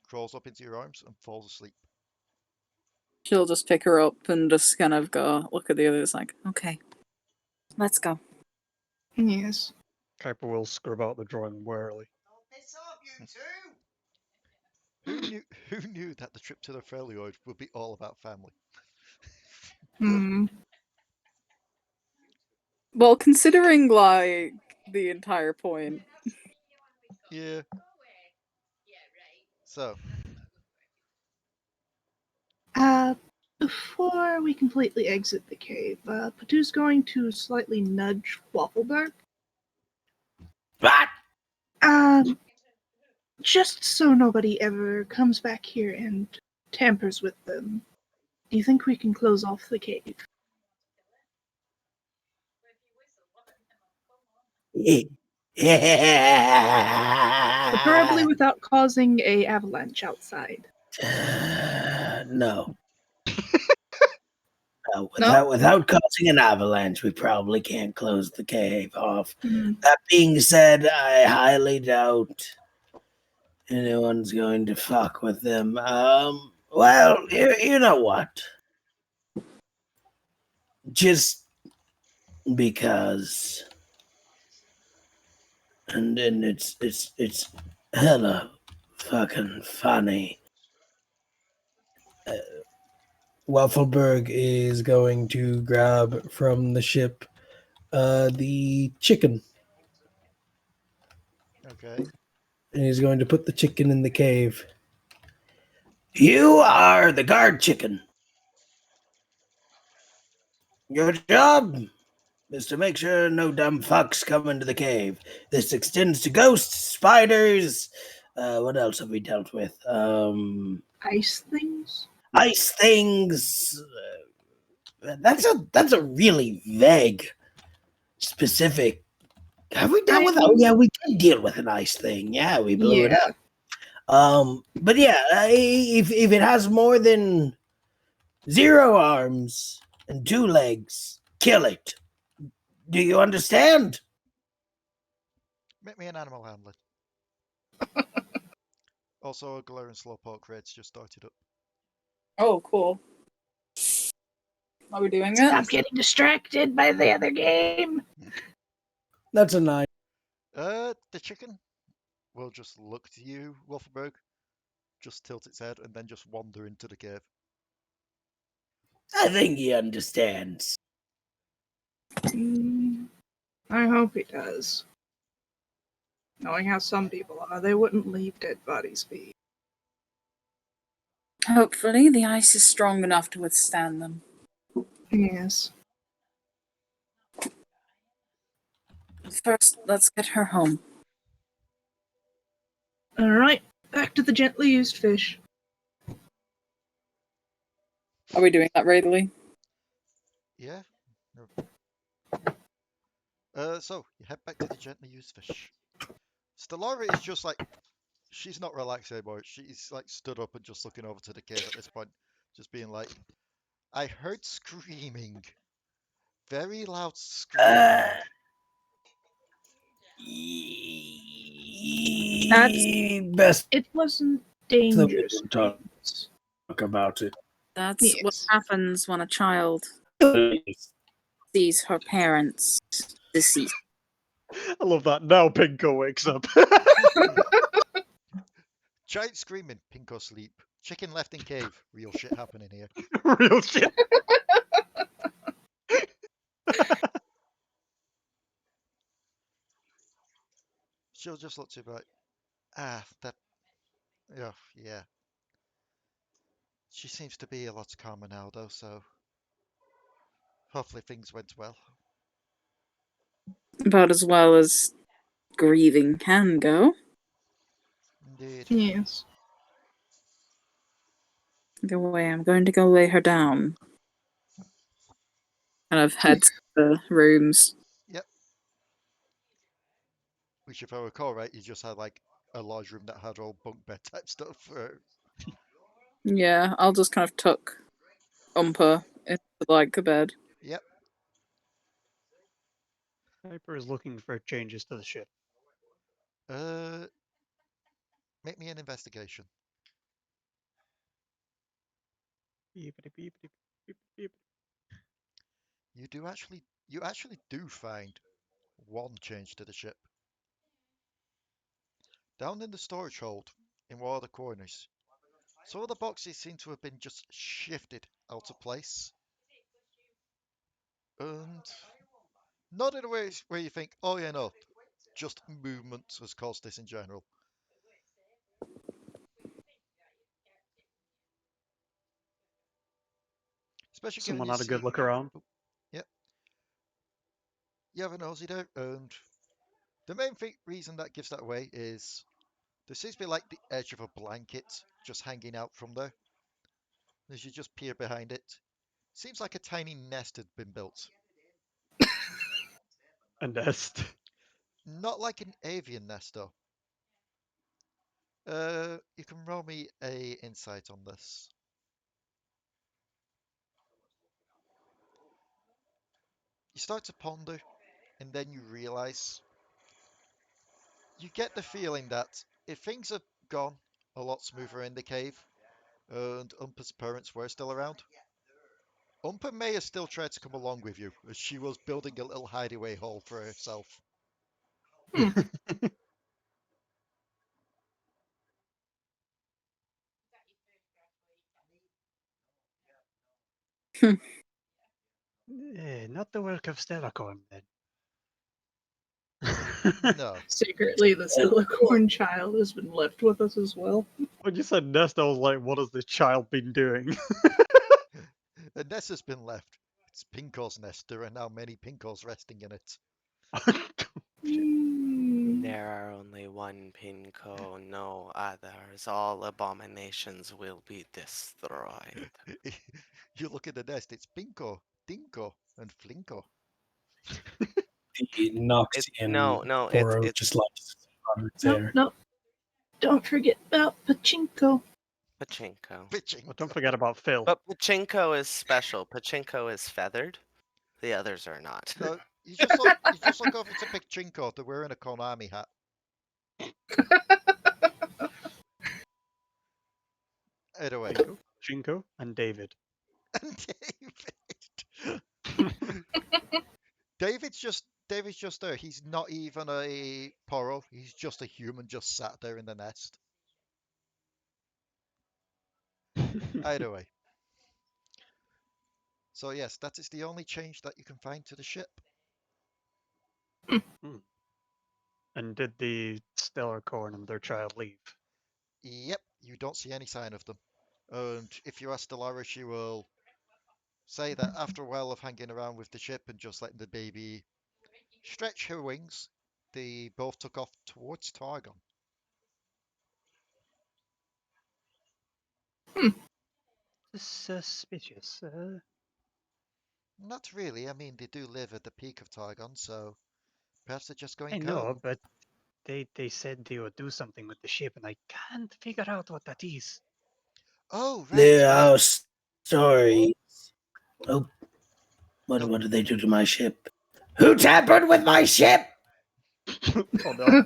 crawls up into your arms and falls asleep.
She'll just pick her up and just kind of go look at the others like, okay, let's go.
Yes.
Kuiper will scrub out the drawing warily.
Who knew that the trip to the Freljord would be all about family?
Hmm.
Well, considering like the entire point.
Yeah. So,
Before we completely exit the cave, Potoo's going to slightly nudge Waffleberg.
What?
Just so nobody ever comes back here and tampers with them. Do you think we can close off the cave? Preferably without causing a avalanche outside.
No.
No?
Without causing an avalanche, we probably can't close the cave off.
Mm.
That being said, I highly doubt anyone's going to fuck with them. Well, you know what? Just because, and then it's hella fucking funny. Waffleberg is going to grab from the ship the chicken.
okay.
And he's going to put the chicken in the cave. You are the guard chicken. Your job is to make sure no dumb fucks come into the cave. This extends to ghosts, spiders. What else have we dealt with?
Ice things?
Ice things. That's a really vague, specific. Have we dealt with? Oh yeah, we did deal with an ice thing. Yeah, we blew it up. But yeah, if it has more than 0 arms and 2 legs, kill it. Do you understand?
Make me an animal handler. Also, a Galarian Slowpoke Raid's just started up.
Oh, cool. Are we doing it?
Stop getting distracted by the other game.
That's a 9.
The chicken will just look to you, Waffleberg, just tilt its head, and then just wander into the cave.
I think he understands.
I hope he does. Knowing how some people are, they wouldn't leave dead bodies be.
Hopefully the ice is strong enough to withstand them.
Yes.
First, let's get her home.
Alright, back to the gently used fish.
Are we doing that readily?
Yeah? No. So, you head back to the gently used fish. Stellara is just like She's not relaxed anymore. She's like stood up and just looking over to the cave at this point, just being like, I heard screaming. Very loud screaming.
Best
It wasn't
that we
dangerous.
don't talk about it.
That's what
Yes.
happens when a child
Please.
sees her parents deceased.
I love that. Now Pinko wakes up.
Giant screaming, Pinko sleep. Chicken left in cave. Real shit happening here.
Real shit.
She'll just look to you like, that, yeah. She seems to be a lot calmer now, though, so hopefully things went well.
About as well as grieving can go.
Indeed.
Yes.
Go away. I'm going to go lay her down. Kind of heads to the rooms.
Yep. Which, if I recall right, you just had like a large room that had all bunk bed type stuff.
Yeah, I'll just kind of tuck Umpa into like the bed.
Yep.
Kuiper is looking for changes to the ship.
Make me an investigation.
Beepity, beepity, beep, beep.
You actually do find one change to the ship. Down in the storage hold, in one of the corners, some of the boxes seem to have been just shifted out of place. And not in a way where you think, oh yeah, no, just movement has caused this in general. Especially given
Someone
you
had a
see,
good look around.
yep, you have a nosy there, and the main reason that gives that away is there seems to be like the edge of a blanket just hanging out from there. As you just peer behind it, seems like a tiny nest had been built.
A nest.
Not like an avian nest though. You can roll me a insight on this. You start to ponder, and then you realize you get the feeling that if things had gone a lot smoother in the cave, and Umpa's parents were still around, Umpa may have still tried to come along with you, as she was building a little hideaway hole for herself.
Not the work of Stellacorn, then.
No.
Secretly, the Silicon child has been left with us as well.
When you said nest, I was like, what has this child been doing?
The nest has been left. It's Pinko's nest. There are now many Pinkos resting in it.
There are only one Pinco, no others. All abominations will be destroyed.
You look at the nest, it's Pinko, Dinko, and Flinko.
He knocks in.
No,
Poro
it's
just likes
No, no. Don't forget about Pachinko.
Pachinko.
Well, don't forget about Phil.
But Pachinko is special. Pachinko is feathered. The others are not.
No, you just look over to Pachinko. They're wearing a Konami hat. Anyway.
Chinko and David.
And David. David's just there. He's not even a Poro. He's just a human just sat there in the nest. Either way. So yes, that is the only change that you can find to the ship.
And did the Stellarcorn and their child leave?
Yep, you don't see any sign of them. And if you ask Alari, she will say that after a while of hanging around with the ship and just letting the baby stretch her wings, they both took off towards Targon.
Suspicious.
Not really. I mean, they do live at the peak of Targon, so perhaps they're just going
I
home.
know, but They said they would do something with the ship, and I can't figure out what that is.
Oh, right.
There are stories. Oh, what did they do to my ship? Who tampered with my ship?
Oh no.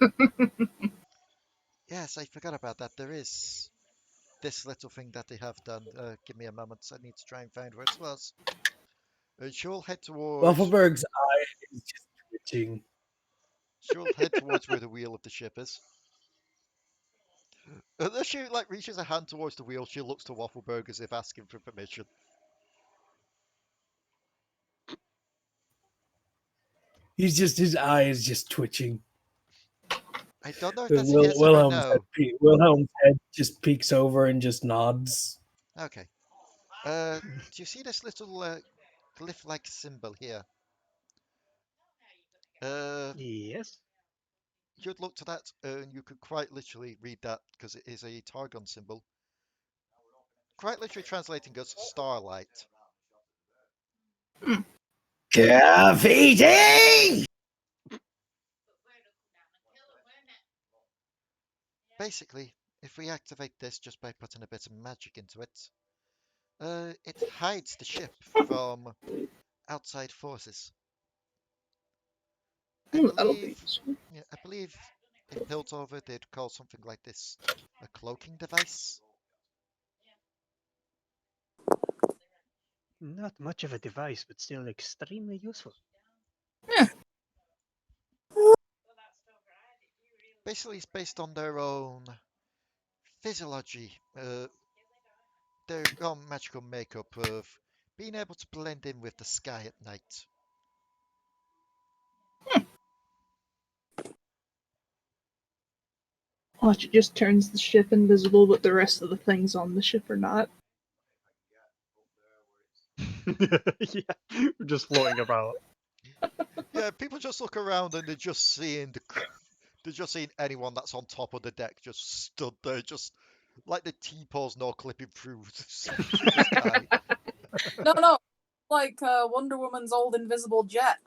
Yes, I forgot about that. There is this little thing that they have done. Give me a moment. I need to try and find where it was. She'll head towards.
Waffleberg's eye is just twitching.
She'll head towards where the wheel of the ship is. And as she reaches a hand towards the wheel, she looks to Waffleberg as if asking for permission.
His eye is just twitching.
I don't know if that's a yes or a no.
Wilhelm's head just peeks over and just nods.
Okay. Do you see this little glyph-like symbol here?
Yes.
You'd look to that and you could quite literally read that because it is a Targon symbol. Quite literally translating as starlight.
Graffiti!
Basically, if we activate this just by putting a bit of magic into it, it hides the ship from outside forces. I
That'll be
believe,
useful.
yeah, I believe in Piltover they'd call something like this a cloaking device.
Not much of a device, but still extremely useful.
Basically, it's based on their own physiology, their own magical makeup of being able to blend in with the sky at night.
Watch, it just turns the ship invisible, but the rest of the things on the ship are not.
Yeah, we're just floating about.
Yeah, people just look around and they're just seeing anyone that's on top of the deck just stood there, just like the T-pose no clipping through the sky.
No, like Wonder Woman's old invisible jet.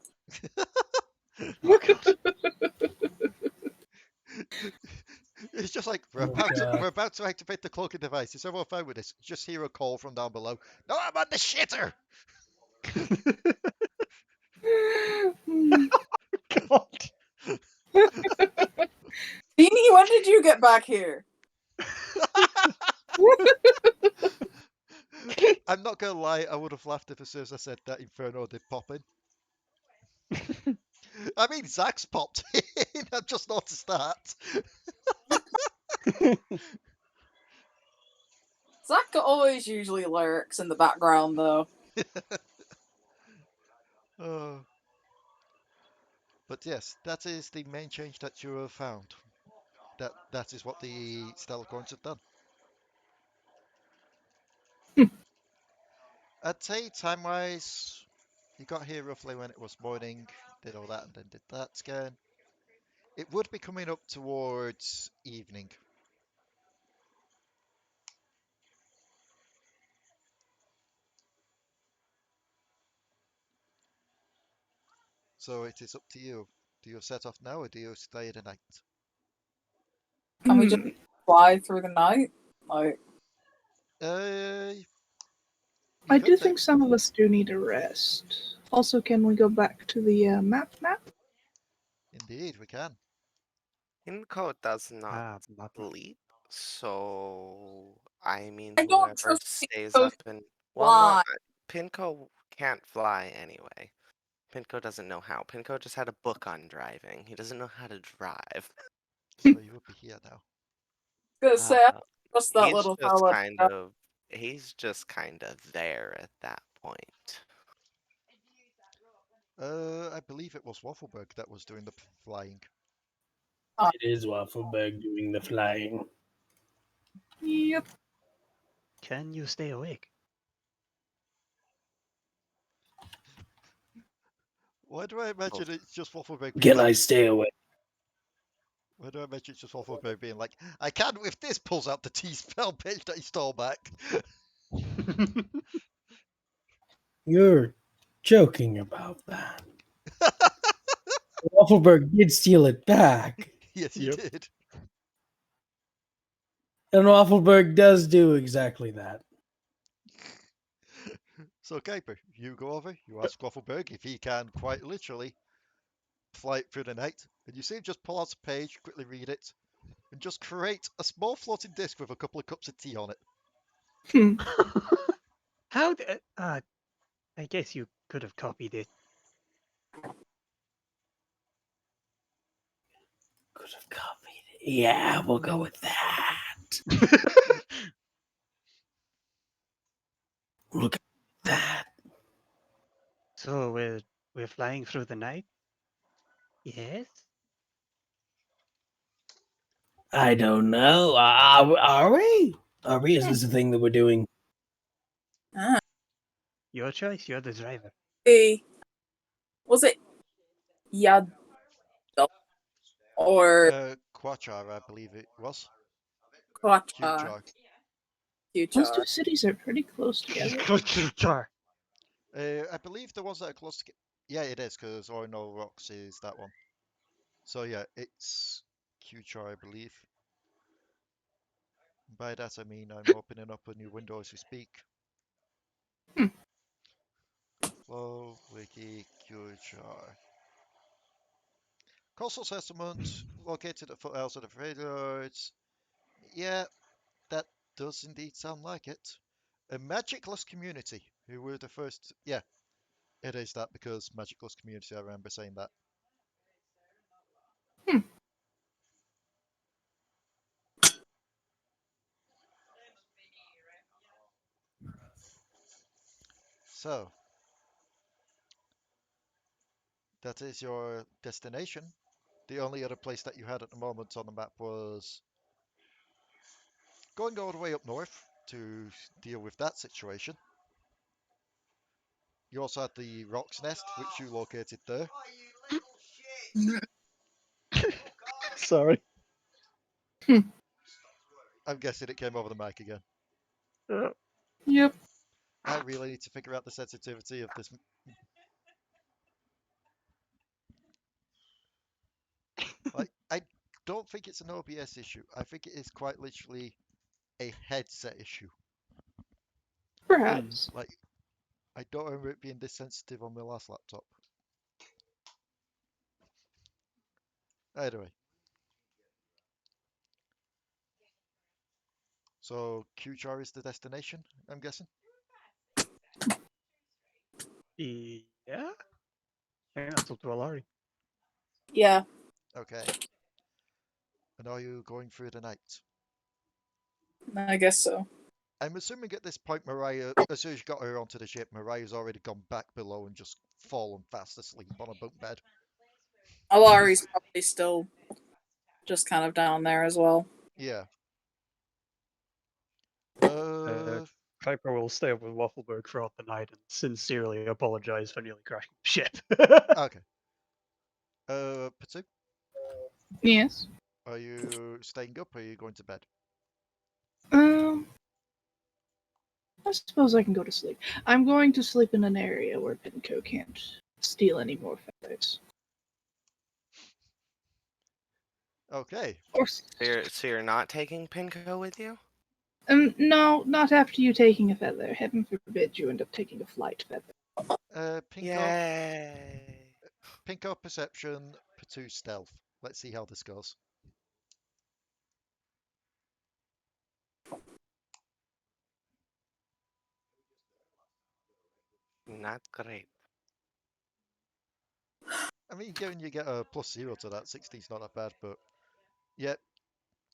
It's just like we're
Oh,
about to activate the cloaking device. Is everyone fine with this? Just hear a call from down below. No, I'm on the shitter.
God.
Beanie, when did you get back here?
I'm not gonna lie, I would have laughed if as soon as I said that Inferno did pop in. I mean, Zach's popped in. I've just noticed that.
Zach always usually lurks in the background, though.
Oh. But yes, that is the main change that you have found. That is what the Stellar Coins have done. I'd say time-wise, you got here roughly when it was morning, did all that, and then did that again. It would be coming up towards evening. So it is up to you. Do you set off now or do you stay the night?
Can we just fly through the night? Like,
I do think some of us do need a rest. Also, can we go back to the map now?
Indeed, we can.
Pinco does not
Map.
sleep, so I mean,
I don't
whoever
trust
stays
Pinco
up and
fly.
Pinco can't fly anyway. Pinco doesn't know how. Pinco just had a book on driving. He doesn't know how to drive.
So you would be here now.
Gonna say, I don't trust that
He's
little
just
fella.
he's just kind of there at that point.
I believe it was Waffleberg that was doing the flying.
It is Waffleberg doing the flying.
Yep.
Can you stay awake?
Why do I imagine it's just Waffleberg being
Can
like,
I stay awake?
why do I imagine it's just Waffleberg being like, I can with this, pulls out the T-spell page that he stole back.
You're joking about that. Waffleberg did steal it back.
Yes, you
Yep.
did.
And Waffleberg does do exactly that.
So, Kuiper, you go over, you ask Waffleberg if he can quite literally fly through the night, and you see him just pull out a page, quickly read it, and just create a small floating disc with a couple of cups of tea on it.
How? I guess you could have copied it.
Could have copied it. Yeah, we'll go with that. Look at that.
So we're flying through the night. Yes.
I don't know. Are we? Are we? Is this a thing that we're doing?
Your choice. You're the driver.
Was it Yordle or
Quachar, I believe it was.
Quachar?
Quchar.
Those two cities are pretty close together.
I believe the ones that are close to. Yeah, it is, because Orno Rocks is that one. So, yeah, it's Quchar, I believe. By that, I mean I'm opening up a new window as we speak. Flow, Wiki, Quchar. Coastal settlement located at foothills of the fjords. Yeah, that does indeed sound like it. A magicless community. Who were the first? Yeah, it is that because magicless community. I remember saying that. So that is your destination. The only other place that you had at the moment on the map was going all the way up north to deal with that situation. You also had the Rock's Nest, which you located there.
Sorry.
I'm guessing it came over the mic again.
Yep.
I really need to figure out the sensitivity of this. Like, I don't think it's an OBS issue. I think it is quite literally a headset issue.
Perhaps.
Like, I don't remember it being this sensitive on my last laptop. Anyway. So, Quchar is the destination, I'm guessing?
Yeah. I think that's up to Alari.
Yeah.
Okay. And are you going through the night?
I guess so.
I'm assuming at this point, Mariah, as soon as you got her onto the ship, Mariah's already gone back below and just fallen fast asleep on a bunk bed.
Alari's probably still just kind of down there as well.
Yeah.
Kuiper will stay up with Waffleberg throughout the night and sincerely apologize for nearly crashing the ship.
Okay. Potoo,
Yes.
are you staying up or are you going to bed?
I suppose I can go to sleep. I'm going to sleep in an area where Pinco can't steal any more feathers.
Okay.
Or
So you're not taking Pinco with you?
no, not after you taking a feather. Heaven forbid you end up taking a flight feather.
Pinco,
Yay!
Pinco perception, Potoo stealth. Let's see how this goes.
Not great.
I mean, given you get a +0 to that, 16's not that bad, but yeah,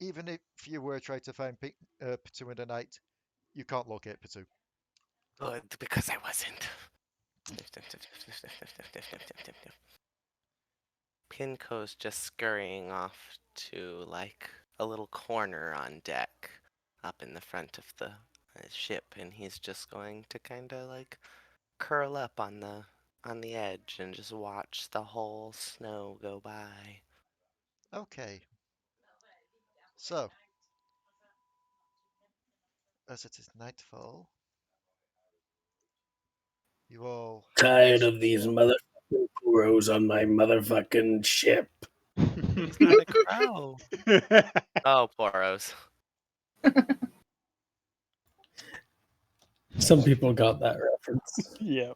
even if you were trying to find Potoo in the night, you can't locate Potoo.
Good, because I wasn't. Pinco's just scurrying off to, like, a little corner on deck up in the front of the ship, and he's just going to kind of, like, curl up on the edge and just watch the whole snow go by.
Okay. So, as it is nightfall, you all
Tired of these motherfucking Poros on my motherfucking ship.
It's got a crow. Oh, Poros.
Some people got that reference.
Yeah.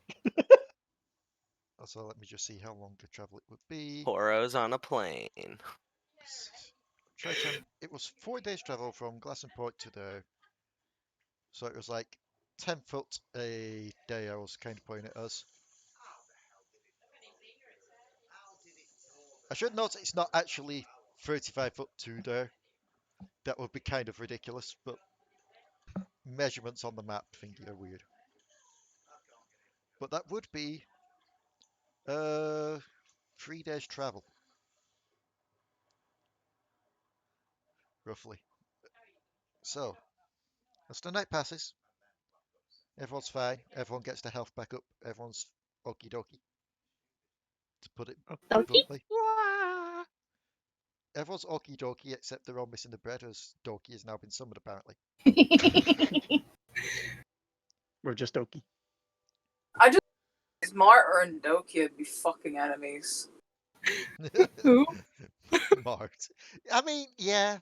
Also, let me just see how long the travel it would be.
Poros on a plane.
It was 4 days travel from Glastonport to there. So it was like 10 foot a day I was kind of pointing at us. I should note it's not actually 35 foot to there. That would be kind of ridiculous, but measurements on the map thingy are weird. But that would be 3 days travel. Roughly. So, as the night passes, everyone's fine, everyone gets their health back up, everyone's okie dokie. To put it
Okie?
bluntly. Everyone's okie dokie except they're all missing the bread as Doki has now been summoned apparently.
We're just Okie.
Martyr and Doki would be fucking enemies.
Who?
Mart. I mean, yeah.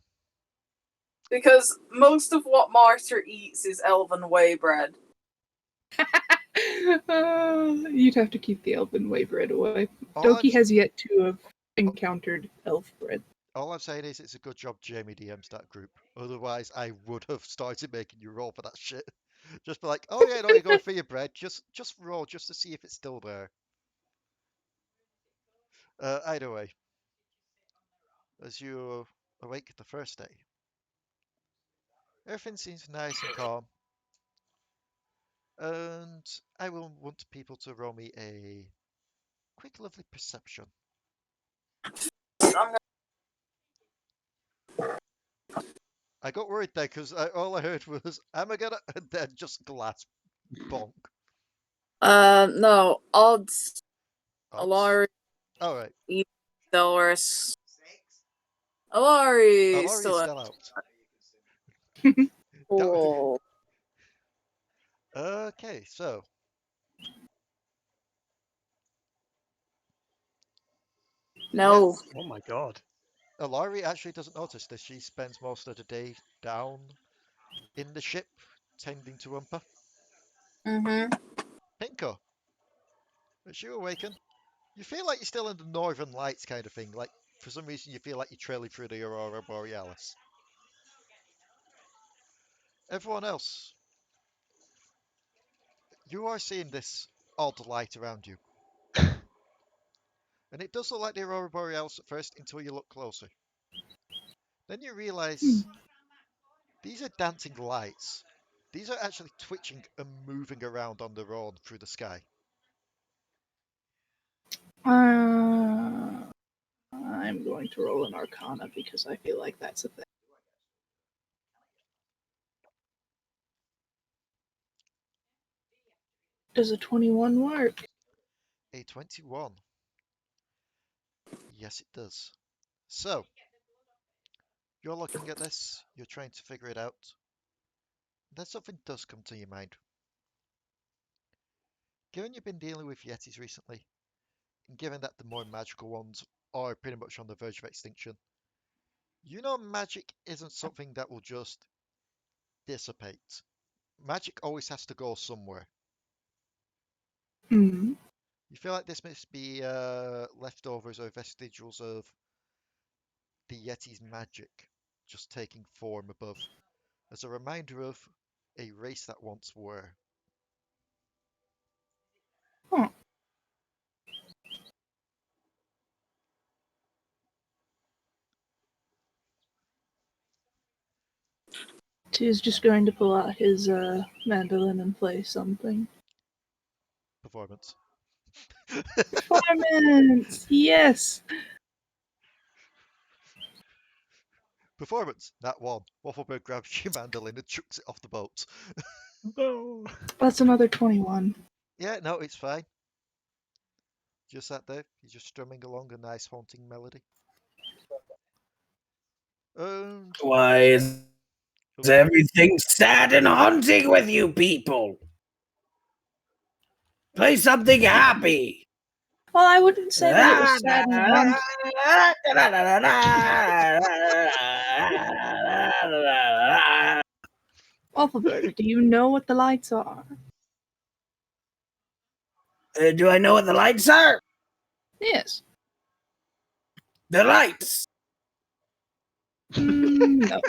Because most of what Martyr eats is elven whey bread.
You'd have to keep the elven way bread away.
All
Doki
I'm-
has yet to have encountered elf bread.
All I'm saying is it's a good job Jamie DMs that group. Otherwise, I would have started making you roll for that shit. Just be like, oh yeah, no, you're going for your bread. Just roll just to see if it's still there. Either way, as you awake the first day, everything seems nice and calm. And I will want people to roll me a quick, lovely perception. I got worried there because all I heard was Amagata and then just glass bonk.
No, odds.
Odds.
Alari,
All right.
Delris. Alari
Alari
is
is
still
still out.
cool.
Okay, so
No.
Oh my god.
Alari actually doesn't notice this. She spends most of the day down in the ship, tending to Umpa.
Mm-hmm.
Pinco, as you awaken, you feel like you're still in the Northern Lights kind of thing. Like, for some reason, you feel like you're trailing through the Aurora Borealis. Everyone else, you are seeing this odd light around you. And it does look like the Aurora Borealis at first until you look closer. Then you realize these are dancing lights. These are actually twitching and moving around on their own through the sky.
I'm going to roll an Arcana because I feel like that's a thing. Does a 21 work?
A 21. Yes, it does. So, you're looking at this, you're trying to figure it out. Then something does come to your mind. Given you've been dealing with Yetis recently, and given that the more magical ones are pretty much on the verge of extinction, you know magic isn't something that will just dissipate. Magic always has to go somewhere.
Hmm.
You feel like this must be leftovers or vestigials of the Yeti's magic just taking form above, as a reminder of a race that once were.
Huh. T's just going to pull out his mandolin and play something.
Performance.
Performance! Yes!
Performance. That one. Waffleberg grabs your mandolin and chucks it off the boat.
No.
That's another 21.
Yeah, no, it's fine. Just sat there. He's just strumming along a nice haunting melody.
Why is everything sad and haunting with you people? Play something happy.
Well, I wouldn't say that it was sad and haunted. Waffleberg, do you know what the lights are?
Do I know what the lights are?
Yes.
The lights.
No.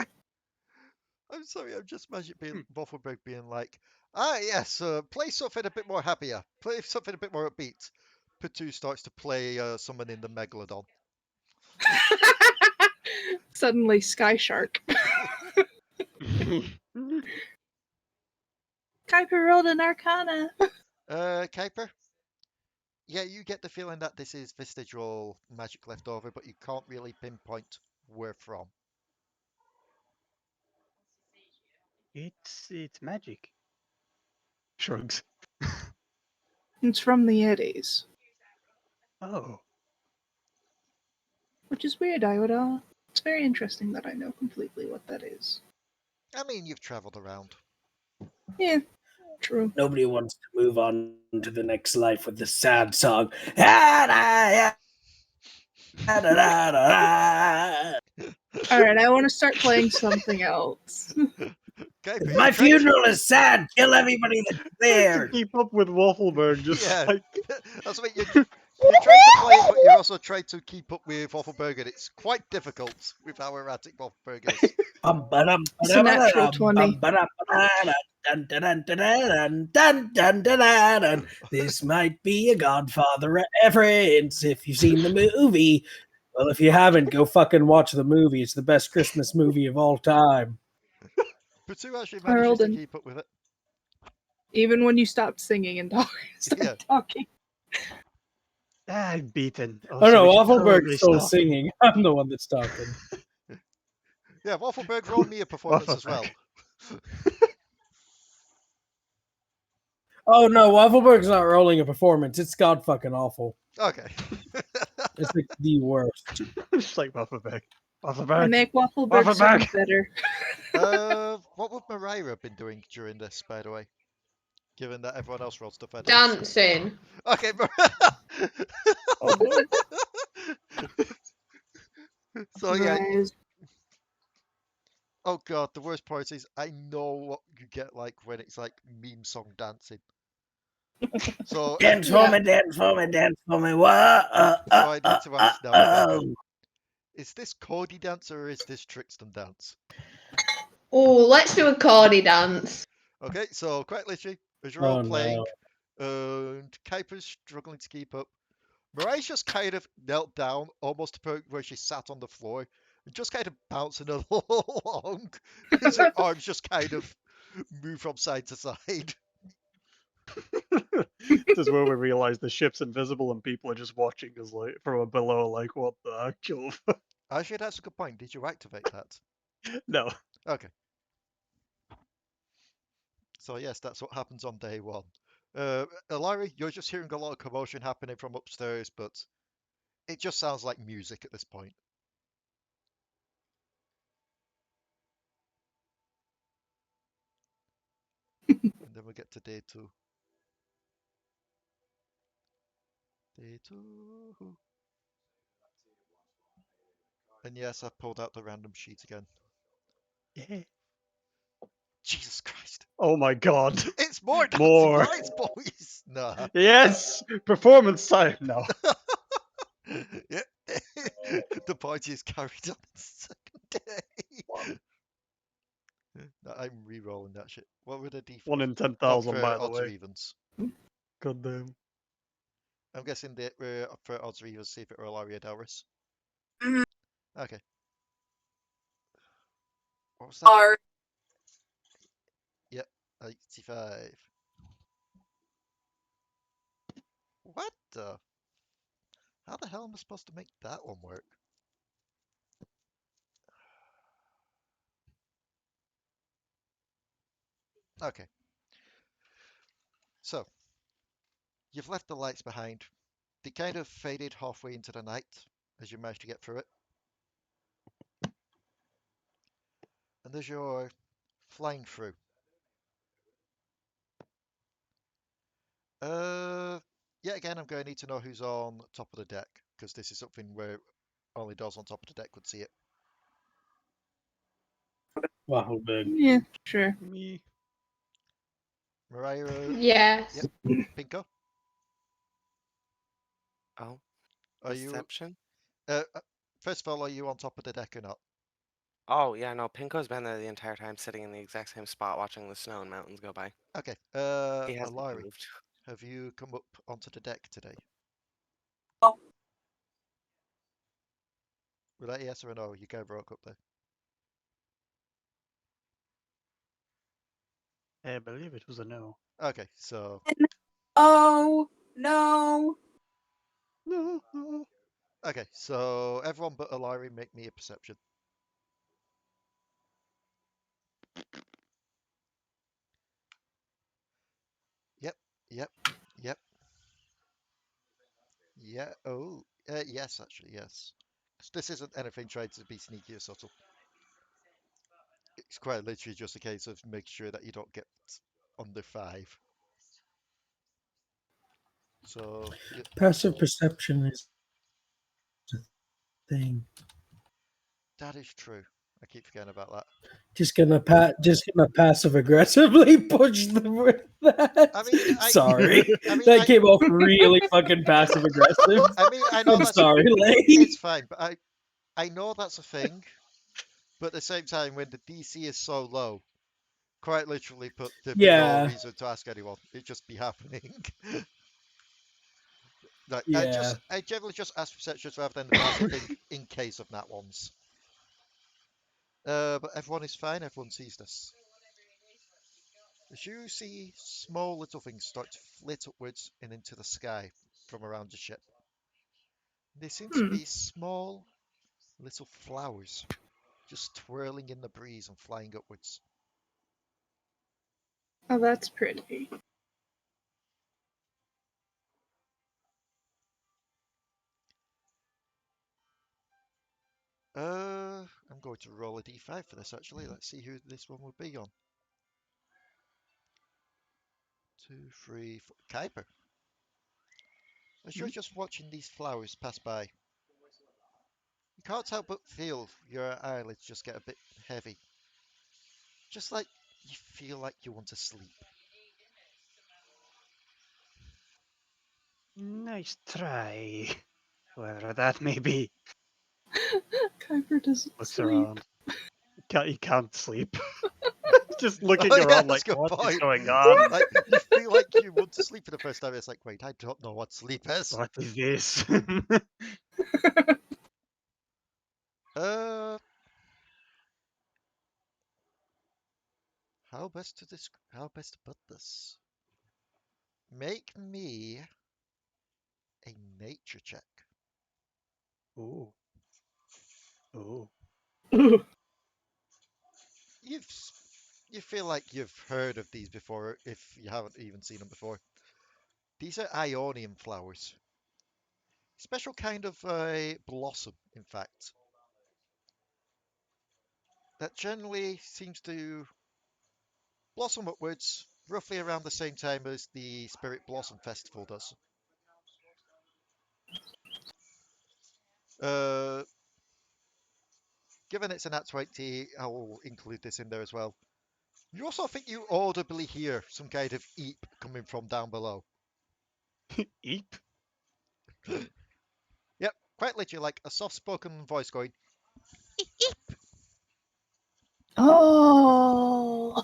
I'm sorry, I'm just imagining Waffleberg being like, yes, play something a bit more happier. Play something a bit more upbeat. Potoo starts to play someone in the Megalodon.
Suddenly, Sky Shark. Kuiper rolled an Arcana.
Kuiper? Yeah, you get the feeling that this is vestigial magic left over, but you can't really pinpoint where from.
It's magic. Shrugs.
It's from the Eddies.
Oh.
Which is weird, I would it's very interesting that I know completely what that is.
I mean, you've travelled around.
Yeah, true.
Nobody wants to move on to the next life with the sad song.
Alright, I want to start playing something else.
Kuiper,
My
you're trying to-
funeral is sad. Kill everybody that's
To
there.
keep up with Waffleberg, just
Yeah.
like
That's what you're trying to play it, but you're also trying to keep up with Waffleberg, and it's quite difficult with how erratic Waffleberg is.
It's a natural 20.
This might be a Godfather reference if you've seen the movie. Well, if you haven't, go fucking watch the movie. It's the best Christmas movie of all time.
Potoo actually
I
manages
rolled
to
in.
keep up with it.
Even when you stopped singing and
Yeah.
talking.
I'm beaten.
Oh,
so
no,
we should
Waffleberg's
probably
still
stop.
singing. I'm the one that's talking.
Yeah, Waffleberg rolled me a performance as well.
Oh no, Waffleberg's not rolling a performance. It's god fucking awful.
Okay.
It's like the worst.
Just like Waffleberg.
I
Waffleberg.
make Waffleberg sound
Waffleberg.
better.
What would Mariah have been doing during this, by the way? Given that everyone else rolled stuff.
Dancing.
Okay,
Oh, no.
so yeah.
Rise.
Oh god, the worst part is I know what you get like when it's like meme song dancing. So
Dance for me, dance for me, dance for me. Whoa,
so I need to ask now, Rebecca, is this Cody dance or is this Trixton dance?
Oh, let's do a Cordy dance.
Okay, so quite literally, as you're all
Oh,
playing,
no.
and Kuiper's struggling to keep up. Mariah's just kind of knelt down, almost to the point where she sat on the floor, and just kind of bouncing along, as her arms just kind of move from side to side.
This is where we realize the ship's invisible and people are just watching us like from below, like what the actual.
Actually, that's a good point. Did you activate that?
No.
Okay. So yes, that's what happens on day one. Alari, you're just hearing a lot of commotion happening from upstairs, but it just sounds like music at this point. And then we'll get to day two. Day two. And yes, I pulled out the random sheet again.
Yeah.
Jesus Christ.
Oh my god.
It's more dancing
More.
lights, boys. Nah.
Yes. Performance time. No.
Yeah. The party is carried on the second day. No, I'm re-rolling that shit. What would a D4?
1 in
Oh,
10,000,
for
by the
odds or
way.
evens.
God damn.
I'm guessing that for odds or evens, see if it were Alari or Delris.
Mhm.
Okay. What was that?
Are
85. What the? How the hell am I supposed to make that one work? Okay. So, you've left the lights behind. They kind of faded halfway into the night as you managed to get through it. And as you're flying through, Yet again, I'm going to need to know who's on top of the deck, because this is something where only those on top of the deck would see it.
Waffleberg.
Yeah, sure.
Me.
Mariah,
Yes.
yep. Pinco,
Oh,
are you?
perception?
First of all, are you on top of the deck or not?
Oh, yeah, no, Pinko's been there the entire time, sitting in the exact same spot, watching the snow and mountains go by.
Okay.
He hasn't
Alari,
moved.
have you come up onto the deck today?
Oh.
Was that a yes or a no? You go broke up there.
I believe it was a no.
Okay, so
Oh no!
No, no.
okay, so everyone but Alari make me a perception. Yep, yep, yep. Yeah. Oh, yes, actually, yes. 'Cause this isn't anything trying to be sneaky or subtle. It's quite literally just a case of make sure that you don't get under 5. So,
Passive perception is a thing.
that is true. I keep forgetting about that.
Just gonna passive aggressively push them with that.
I mean,
sorry,
I mean,
that came off really fucking passive aggressive.
I mean, I know
I'm
that's
sorry, Lane.
it's fine, but I know that's a thing. But at the same time, when the DC is so low, quite literally, put there'd be no
Yeah,
reason to ask anyone. It'd just be happening. Like,
yeah.
I generally just ask for perceptions rather than the passive thing in case of nat ones. But everyone is fine. Everyone sees this. As you see small little things start to flit upwards and into the sky from around the ship. They seem to be small little flowers, just twirling in the breeze and flying upwards.
Oh, that's pretty.
I'm going to roll a d5 for this actually. Let's see who this one would be on. 2, 3, 4. Kuiper. As you're just watching these flowers pass by, you can't help but feel your eyelids just get a bit heavy. Just like you feel like you want to sleep.
Nice try. Whoever that may be.
Kuiper doesn't
Looks
sleep.
around. He can't sleep. Just looking
Oh yeah,
around
that's
like,
a good
what is
point.
going on?
Like you feel like you want to sleep for the first time. It's like, wait, I don't know what sleep is.
What is this?
Uh, how best to put this? Make me a nature check.
Ooh. Ooh.
You feel like you've heard of these before if you haven't even seen them before. These are Ionian flowers. Special kind of blossom, in fact, that generally seems to blossom upwards roughly around the same time as the Spirit Blossom Festival does. Uh, Given it's an Nat 20, I will include this in there as well. You also think you audibly hear some kind of eep coming from down below.
Eep.
Yep, quite literally like a soft-spoken voice going,
Oh,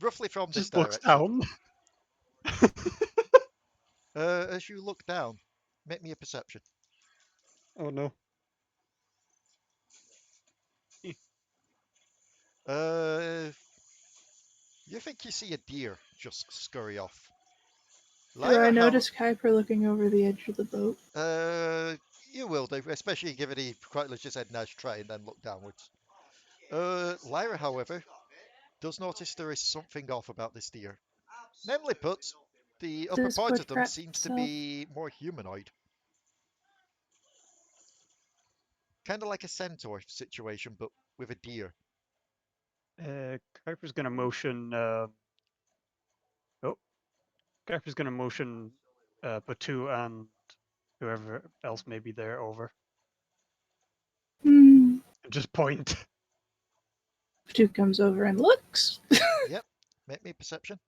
roughly from this
Just looks
direction.
down.
As you look down, make me a perception.
Oh no.
You think you see a deer just scurry off.
do
Lyra,
I notice Kuiper looking over the edge of the boat?
you will do, especially given he quite literally said nice try and then look downwards. Lyra, however, does notice there is something off about this deer. Namely put, the upper
Does
part of them
Woodcrap
seems to
itself?
be more humanoid. Kind of like a centaur situation, but with a deer.
Kuiper's gonna motion. Oh, Kuiper's gonna motion Potoo and whoever else may be there over.
Hmm.
Just point.
Stu comes over and looks.
Yep. Make me perception.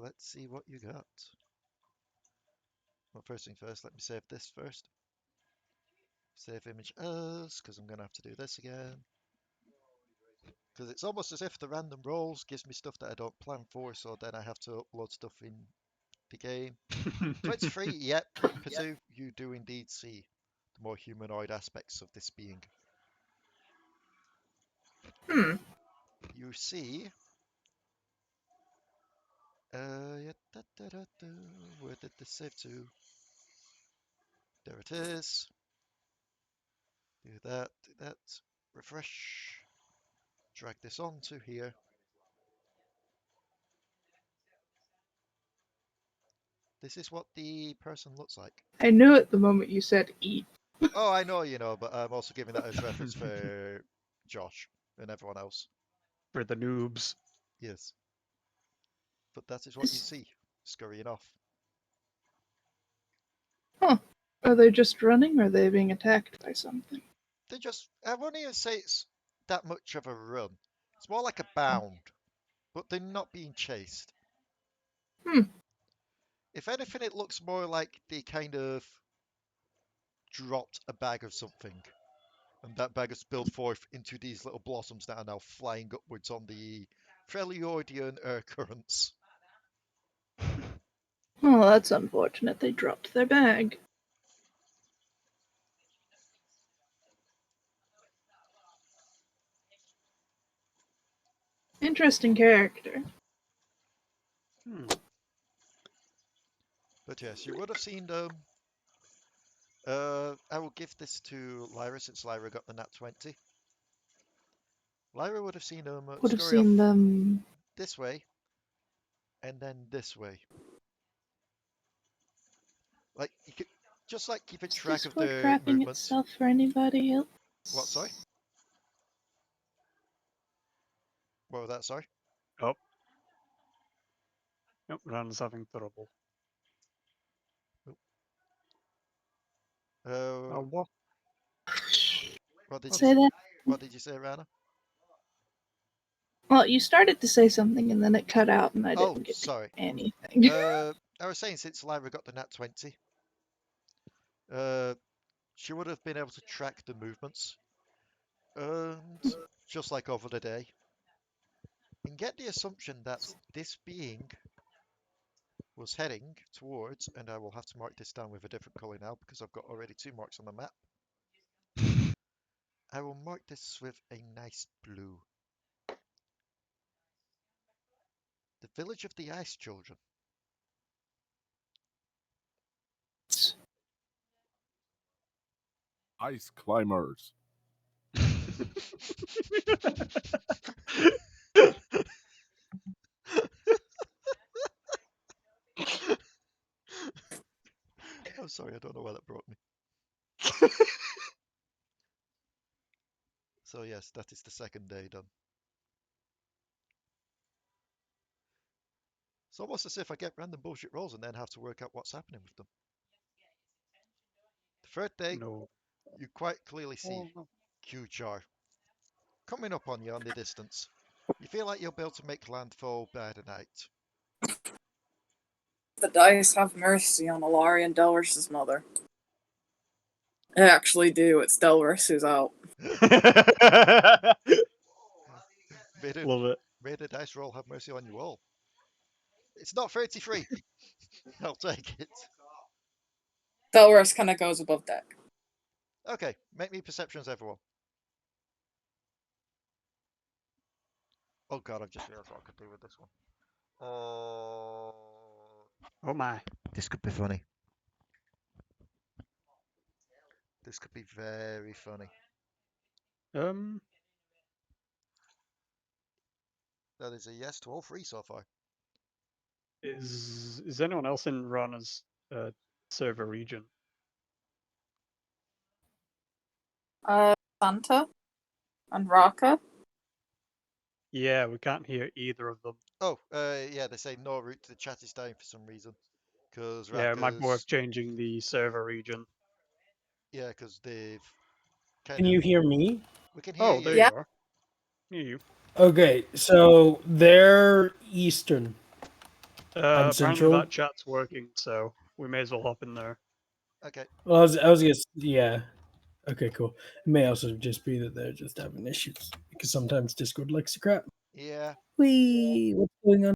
Let's see what you got. Well, first thing first, let me save this first. Save image as, because I'm going to have to do this again. Because it's almost as if the random rolls gives me stuff that I don't plan for, so then I have to upload stuff in the game. 23, yep. Potoo, you do indeed see the more humanoid aspects of this being.
Hmm.
You see... where did this save to? There it is. Do that, refresh. Drag this on to here. This is what the person looks like.
I knew it the moment you said eat.
Oh, I know, but I'm also giving that as reference for Josh and everyone else.
For the noobs.
Yes. But that is what you see, scurrying off.
Huh. Are they just running or are they being attacked by something?
They just, I won't even say it's that much of a run. It's more like a bound, but they're not being chased.
Hmm.
If anything, it looks more like they kind of dropped a bag of something. And that bag has spilled forth into these little blossoms that are now flying upwards on the Freljordian air currents.
Oh, that's unfortunate. They dropped their bag. Interesting character.
Hmm.
But yes, you would have seen them. I will give this to Lyra since Lyra got the nat 20. Lyra would have seen them
Would have
scurry off
seen them.
this way and then this way. Like you could just like keeping
Is
track
this
of
word
their
crapping
movements.
itself for anybody else?
What? Sorry. What was that? Sorry.
Oh. Nope, Ranna's having trouble. What?
What did
Say
you
that.
What did you say, Ranna?
Well, you started to say something and then it cut out and I
Oh,
didn't get to
sorry.
anything.
I was saying since Lyra got the nat 20, she would have been able to track the movements, and just like over the day, and get the assumption that this being was heading towards, and I will have to mark this down with a different color now because I've got already 2 marks on the map. I will mark this with a nice blue. The village of the Ice Children.
Ice climbers.
I'm sorry, I don't know where that brought me. So yes, that is the second day done. It's almost as if I get random bullshit rolls and then have to work out what's happening with them. The third day,
No.
you quite clearly see
Oh, no.
Q-Jar coming up on you on the distance. You feel like you'll be able to make landfall by the night.
The dice have mercy on Alari and Delris' mother. They actually do. It's Delris who's out.
Love it.
May the dice roll have mercy on you all. It's not 33. I'll take it.
Delris kind of goes above deck.
Okay, make me perceptions, everyone. Oh god, I've just realized what I could do with this one.
Oh my.
This could be funny. This could be very funny. That is a yes to all 3 so far.
Is anyone else in Ranna's server region?
Santa and Raka.
Yeah, we can't hear either of them.
Oh, yeah, they say no route to the chat is down for some reason. Because
Yeah, it might be worth
Raka's...
changing the server region.
Yeah, because they've kind
Can
of...
you hear me?
We can hear
Oh, there
you.
Yeah.
you are. Hear you.
Okay, so they're Eastern. I'm
Apparently
Central.
that chat's working, so we may as well hop in there.
Okay.
Well, I was gonna, yeah. Okay, cool. It may also just be that they're just having issues because sometimes Discord likes to crap.
Yeah.
What's going on?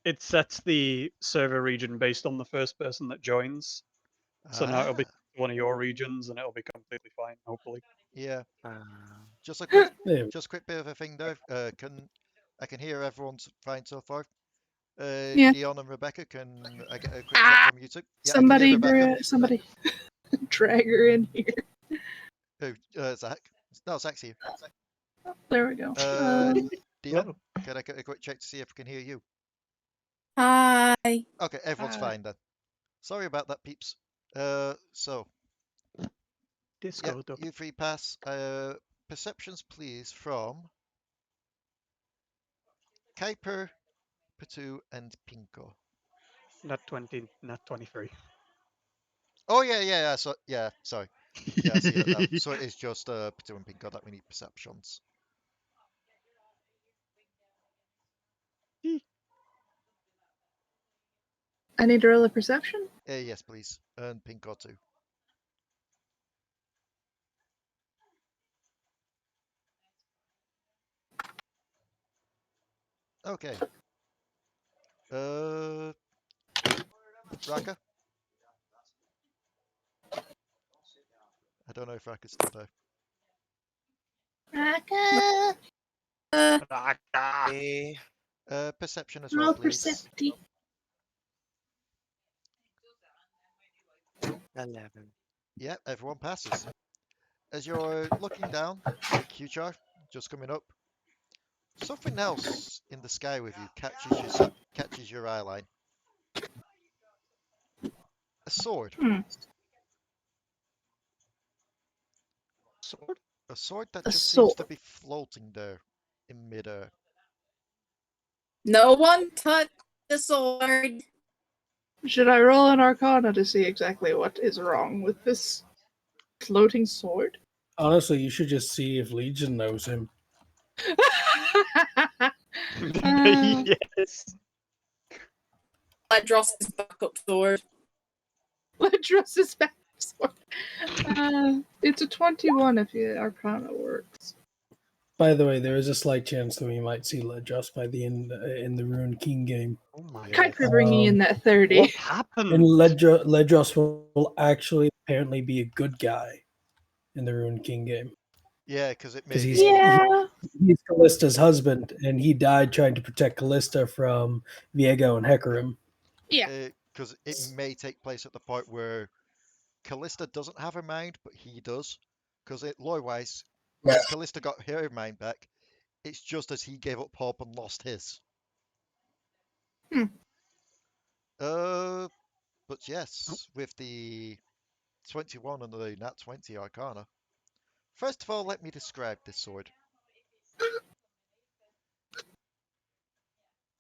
It sets the server region based on the first person that joins. So now it'll be one of your regions, and it'll be completely fine, hopefully.
Yeah.
Um,
Just a quick,
There we
just a quick bit of a thing there. I can hear everyone's fine so far.
Yeah.
Dion and Rebecca, can I get a quick check from you two? Yeah, I can
Somebody,
hear Rebecca.
somebody, drag her in here.
Who? Zach. No, Zach's here.
There we go.
Dion,
Whoa.
can I get a quick check to see if I can hear you?
Hi.
Okay, everyone's
Hi.
fine then. Sorry about that, peeps. So yeah,
Discord up.
you free pass. Perceptions, please, from Kuiper, Potoo, and Pinco.
Not 20, not 23.
Oh yeah. So yeah, sorry. Yeah, I see that now. So it is just Potoo and Pinco that we need perceptions.
I need to roll a perception.
Yes, please, and Pinco too. Okay. Raka. I don't know if Raka's still there.
Raka,
Raka.
eh,
Perception as well,
roll
please.
percepti.
11.
Yeah, everyone passes. As you're looking down, Q-Char, just coming up, something else in the sky with you catches your eye line. A sword.
Sword?
A sword that
A
just seems to
sword.
be floating there in midair.
No one touch the sword.
Should I roll an Arcana to see exactly what is wrong with this floating sword?
Honestly, you should just see if Legion knows him.
Yes.
Ledros' backup sword.
Ledros' back sword. It's a 21 if your Arcana works.
By the way, there is a slight chance that we might see Ledros by the end in the Rune King game.
Oh my
Yeah.
Kuiper bringing in that 30.
What happened?
And Ledros will actually apparently be a good guy in the Rune King game.
Yeah, because it may
Because
be.
Yeah.
he's Callista's husband, and he died trying to protect Callista from Viego and Hecarim.
Yeah.
Because it may take place at the point where Callista doesn't have her mind, but he does. Because lore-wise, when Callista got her mind back, it's just as he gave up hope and lost his.
Hmm.
But yes, with the 21 and the Nat 20 Arcana. First of all, let me describe this sword.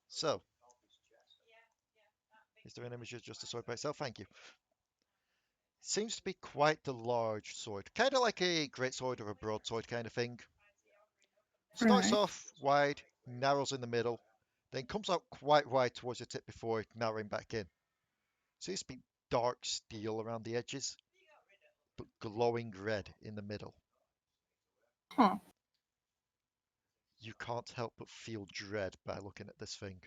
So, is there an image of just a sword by itself? Thank you. Seems to be quite the large sword, kind of like a great sword or a broadsword kind of thing. Starts
Right.
off wide, narrows in the middle, then comes out quite wide towards the tip before narrowing back in. Seems to be dark steel around the edges, but glowing red in the middle.
Huh.
You can't help but feel dread by looking at this thing.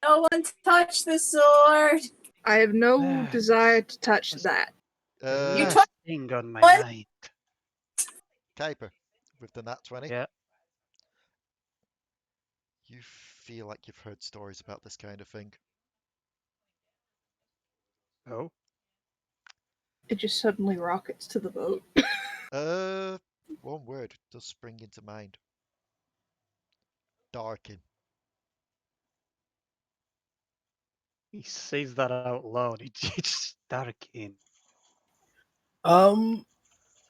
No one touch the sword.
I have no
Ah,
desire to touch
was-
that.
You
Last
touch
thing on my
what?
mind.
Kuiper, with the Nat 20.
Yeah.
You feel like you've heard stories about this kind of thing.
Oh.
It just suddenly rockets to the boat.
One word does spring into mind. Darken.
He says that out loud. It's dark in.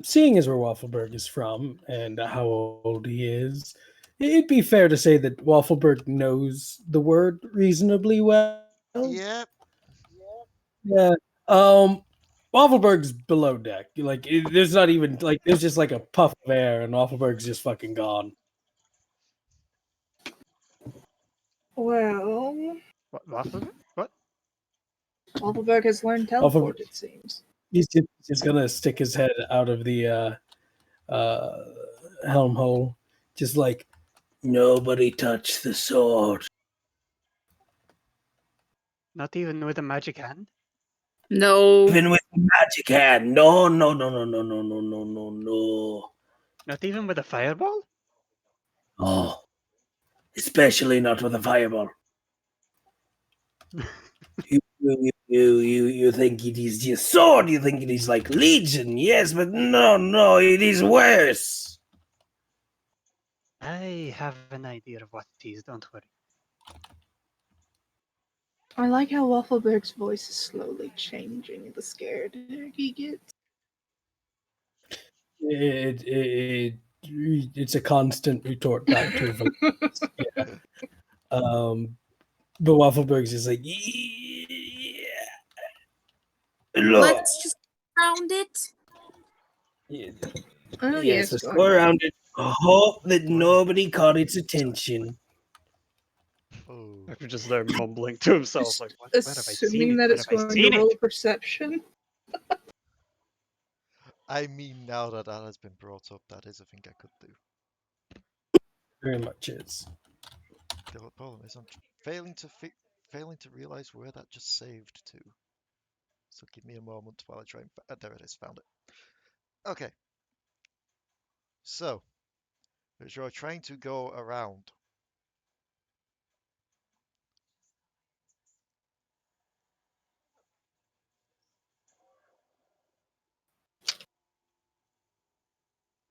seeing as where Waffleberg is from and how old he is, it'd be fair to say that Waffleberg knows the word reasonably well.
Yeah.
Yeah. Waffleberg's below deck. Like, there's not even like there's just like a puff of air, and Waffleberg's just fucking gone.
Well,
What? Waffle? What?
Waffleberg has learned teleport, it seems.
He's just gonna stick his head out of the helm hole, just like nobody touch the sword.
Not even with a magic hand?
No.
Even with the magic hand, no.
Not even with a fireball?
Oh, especially not with a fireball. You think it is just sword? You think it is like Legion? Yes, but no, it is worse.
I have an idea of what it is, don't worry.
I like how Waffleberg's voice is slowly changing the scared he gets.
It's a constant retort back to violence. Yeah. But Waffleberg's just like, yeah. Look.
Let's just round it.
Oh,
Yes, let's
go
go
ahead.
around it. Hope that nobody caught its attention.
Oh.
I'm just there mumbling to himself, like, where have I seen
Assuming
it?
that
Where
it's
have I
going
seen
to
it?
roll perception.
I mean, now that that has been brought up, that is a thing I could do.
Very much is.
The problem is I'm failing to realize where that just saved to. So give me a moment while I try and there it is, found it. Okay. So, as you're trying to go around,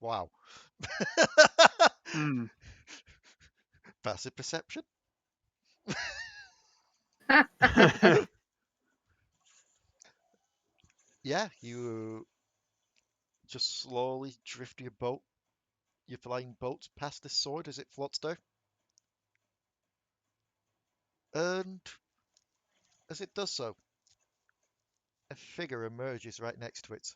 wow.
Hmm.
Passive perception? Yeah, you just slowly drift your flying boat past this sword as it floats down. And as it does so, a figure emerges right next to it.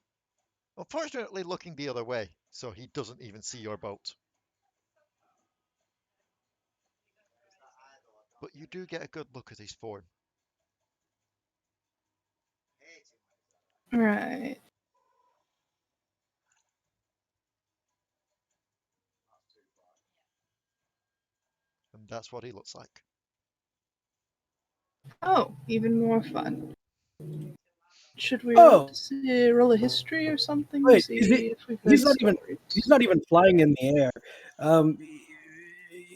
Unfortunately, looking the other way, so he doesn't even see your boat. But you do get a good look at his form.
Right.
And that's what he looks like.
Oh, even more fun. Should we
Oh.
roll a history or something to
Wait,
see
is it-
if we've
he's
heard
not even-
stories?
He's not even flying in the air.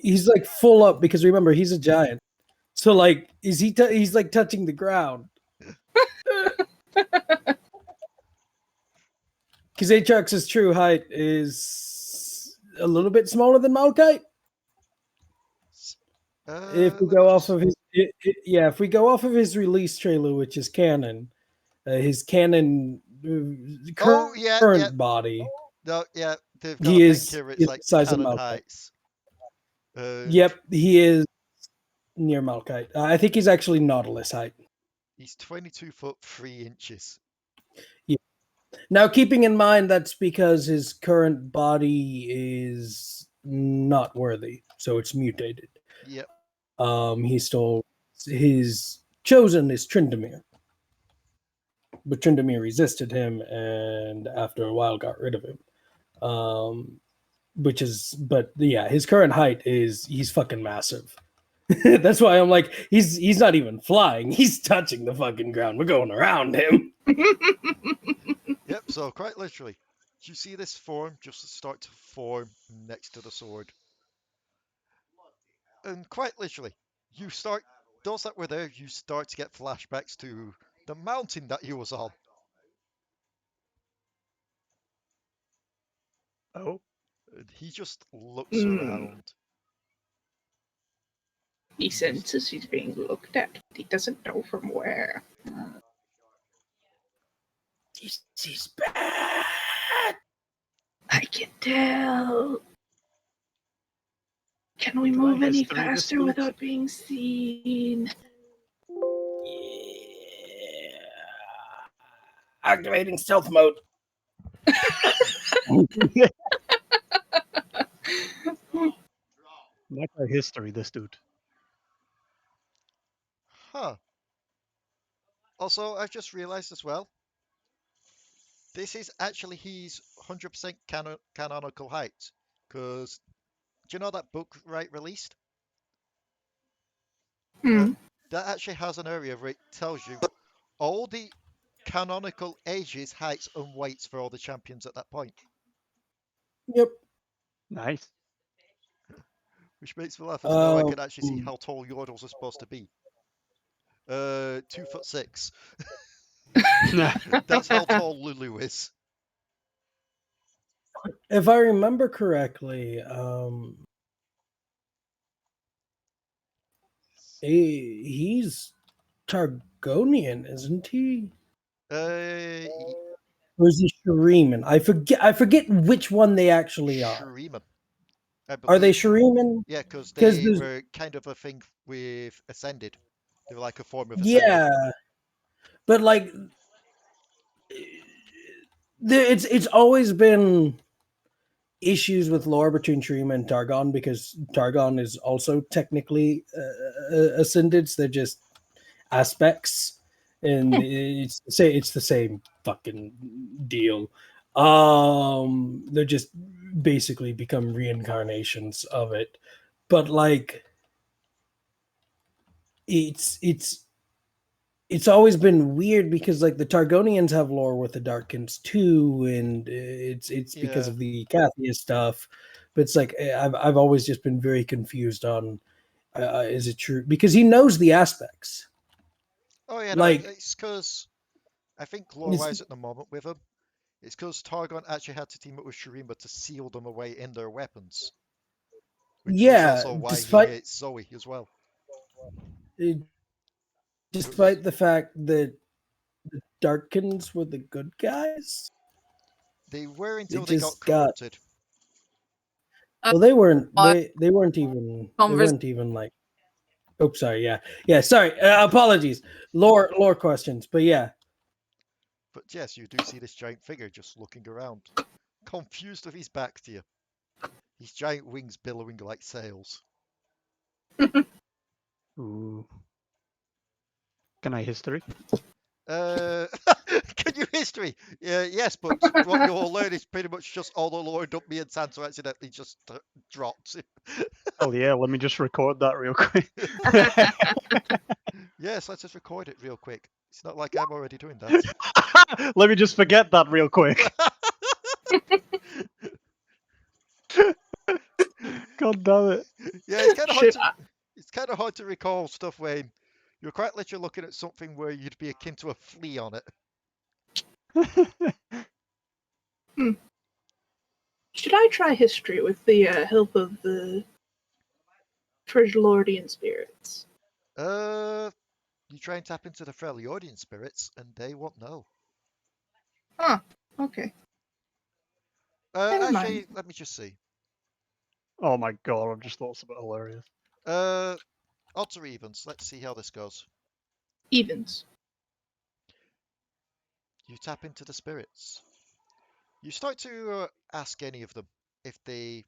He's like full up because remember he's a giant. So like, is he? He's like touching the ground. Because Aatrax's true height is a little bit smaller than Malkite. If we go off of his, if we go off of his release trailer, which is canon, his canon current body.
No, yeah, they've got
He
a
is
thing here. It's like
size of
canon
Malkite.
heights.
Yep, he is near Malkite. I think he's actually Nautilus height.
He's 22 foot 3 inches.
Yeah. Now, keeping in mind that's because his current body is not worthy, so it's mutated.
Yep.
His chosen is Tryndamere, but Tryndamere resisted him, and after a while got rid of him. But his current height is he's fucking massive. That's why I'm like, he's not even flying. He's touching the fucking ground. We're going around him.
Yep, so quite literally, you see this form just start to form next to the sword. And quite literally, those that were there, you start to get flashbacks to the mountain that you was on.
Oh.
And he just looks around.
He senses he's being looked at, but he doesn't know from where.
This is bad.
can tell. Can we
Can I
move any
history this
faster
dude?
without being seen?
Yeah. Activating stealth mode.
Like I history this dude.
Huh. Also, I've just realized as well, this is actually his 100% canonical height. Because, do you know that book Right released?
Hmm.
That actually has an area where it tells you all the canonical ages, heights, and weights for all the champions at that point.
Yep.
Nice.
Which makes me laugh as now I can actually see
Um,
how tall Yordles are supposed to be. 2'6". That's how tall Lulu is.
If I remember correctly, he's Targonian, isn't he? Or is he Shuriman? I forget which one they actually are.
Shuriman. I
Are they
believe.
Shuriman?
Yeah, because
'Cause
they
there's-
were kind of a thing with Ascended. They were like a form of Ascended.
Yeah, but like, it's always been issues with lore between Shurima and Targon because Targon is also technically ascended. So they're just aspects, and it's the same fucking deal. They're just basically become reincarnations of it, but like it's always been weird because like the Targonians have lore with the Darkins too, and it's because
Yeah.
of the Cathia stuff. But it's like I've always just been very confused on is it true because he knows the aspects.
Oh yeah, no,
Like
it's because I think
it's,
lore-wise at the moment with him, it's because Targon actually had to team up with Shurima to seal them away in their weapons. Which is
yeah,
also why he hates Zoe as well.
Despite the fact that the Darkins were the good guys,
They were until
it
they got
just got
corrupted.
well. They weren't.
Uh,
They weren't even. They
Convers-
weren't even like. Oh, sorry. Yeah. Sorry. Apologies. Lore questions, but yeah.
But yes, you do see this giant figure just looking around, confused with his back to you. His giant wings billowing like sails.
Ooh. Can I history?
Can you history? Yes, but what you'll learn is pretty much just all the lore Dumpy and Sansa accidentally just dropped.
Oh yeah, let me just record that real quick.
Yes, let's just record it real quick. It's not like I'm already doing that.
Let me just forget that real quick. God damn it.
Yeah, it's kind of hard
Should
to it's kind of hard to recall stuff when you're quite literally looking at something where you'd be akin to a flea on it.
Should I try history with the help of the Frigilordian spirits?
You try and tap into the Freljordian spirits, and they won't know.
Huh. Okay. Never
Actually,
mind.
let me just see.
Oh my god, I've just thought something hilarious.
Odds or evens? Let's see how this goes.
Evens.
You tap into the spirits. You start to ask any of them if they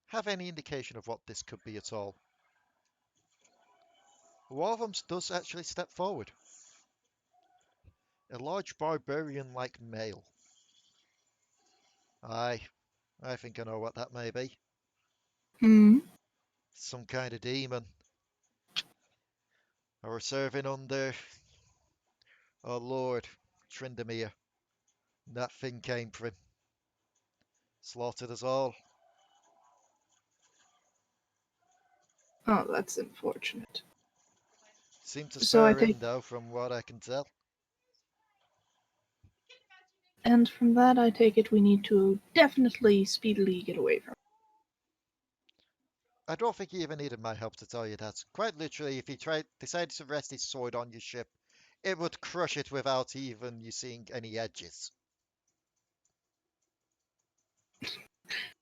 have any indication of what this could be at all. One of them does actually step forward. A large barbarian-like male. I think I know what that may be.
Hmm.
Some kind of demon. Or serving under our Lord Tryndamere. That thing came for him. Slaughtered us all.
Oh, that's unfortunate.
Seemed to
So I
spare him
think,
though, from what I can tell.
and from that I take it we need to definitely speedily get away from.
I don't think he even needed my help to tell you that. Quite literally, if he decided to rest his sword on your ship, it would crush it without even you seeing any edges.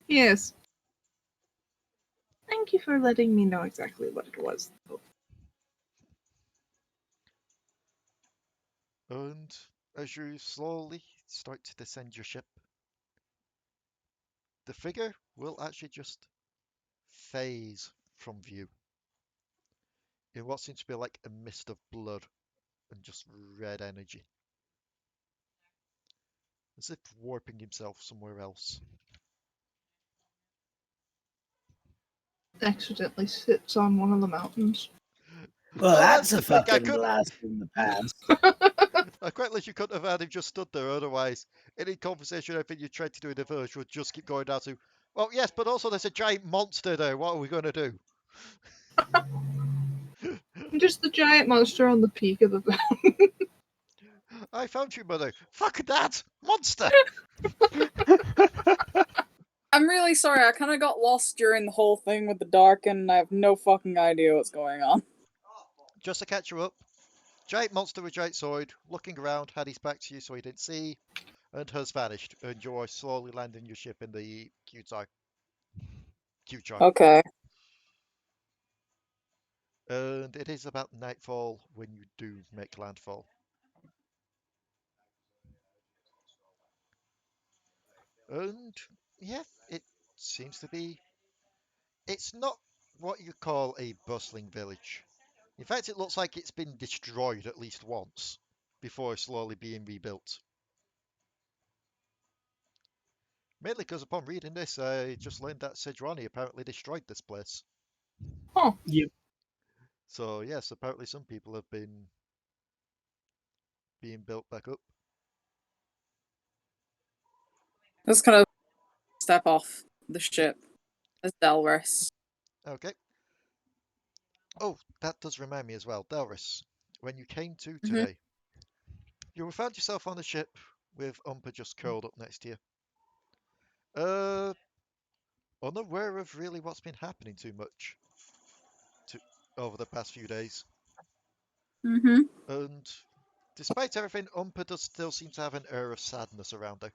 Yes. Thank you for letting me know exactly what it was.
And as you slowly start to descend your ship, the figure will actually just phase from view in what seems to be like a mist of blood and just red energy, as if warping himself somewhere else.
Accidentally sits on one of the mountains.
Well,
Oh,
that's a
the thing,
fucking blast from the past.
I quite wish you couldn't have had him just stood there, otherwise, any conversation, everything you tried to do in the village would just keep going down to, well, yes, but also there's a giant monster there, what are we going to do?
Just the giant monster on the peak of the mountain.
I found you, mother. Fuck that! Monster!
I'm really sorry, I kind of got lost during the whole thing with the dark, and I have no fucking idea what's going on.
Just to catch you up, giant monster with giant sword, looking around, had his back to you so he didn't see, and has vanished, and you are slowly landing your ship in the Q-Tar.
Okay.
And it is about nightfall when you do make landfall. And yeah, it seems to be. It's not what you call a bustling village. In fact, it looks like it's been destroyed at least once before slowly being rebuilt. Mainly because upon reading this, I just learned that Sejuani apparently destroyed this place.
Huh.
Yep.
So yes, apparently some people have been being built back up.
Let's kind of step off the ship as Delris.
Okay. Oh, that does remind me as well, Delris. When you came to
Mhm.
today, you found yourself on the ship with Umpa just curled up next to you. Unaware of really what's been happening too much over the past few days.
Mm-hmm.
And despite everything, Umpa does still seem to have an air of sadness around her.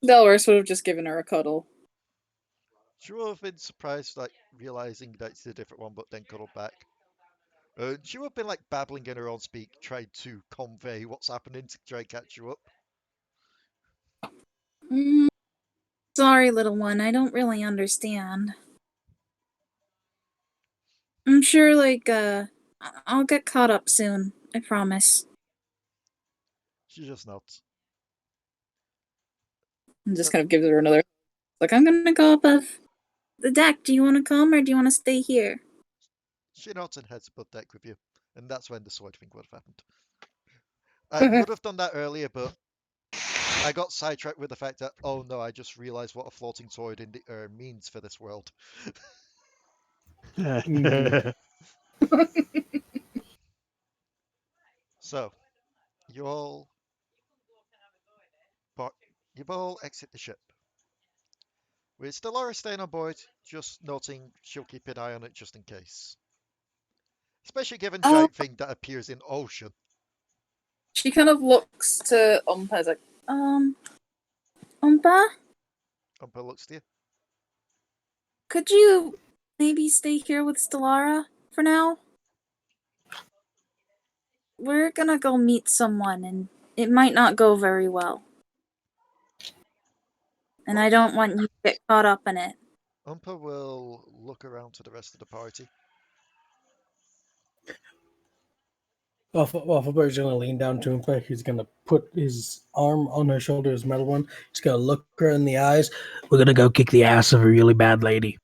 Delris would have just given her a cuddle.
She would have been surprised, like, realizing that it's a different one, but then cuddled back. She would have been, like, babbling in her own speak, trying to convey what's happening to try and catch you up.
Sorry, little one, I don't really understand. I'm sure, I'll get caught up soon. I promise.
She just nods.
And just
So-
kind of gives her another. Like, I'm gonna go above the deck. Do you want to come or do you want to stay here?
She nods and heads above deck with you. And that's when the sword thing would have happened. I would have done that earlier, but I got sidetracked with the fact that, oh no, I just realized what a floating sword in the air means for this world. So, you all exit the ship. With Delris staying on board, just noting she'll keep an eye on it just in case. Especially given giant thing that appears in ocean.
She kind of looks to Umpa, like, Umpa?
Umpa looks to you.
Could you maybe stay here with Stellara for now? We're gonna go meet someone, and it might not go very well. And I don't want you to get caught up in it.
Umpa will look around to the rest of the party.
Waffleberg's gonna lean down to Umpa. He's gonna put his arm on her shoulder, his metal one. He's gonna look her in the eyes. We're gonna go kick the ass of a really bad lady.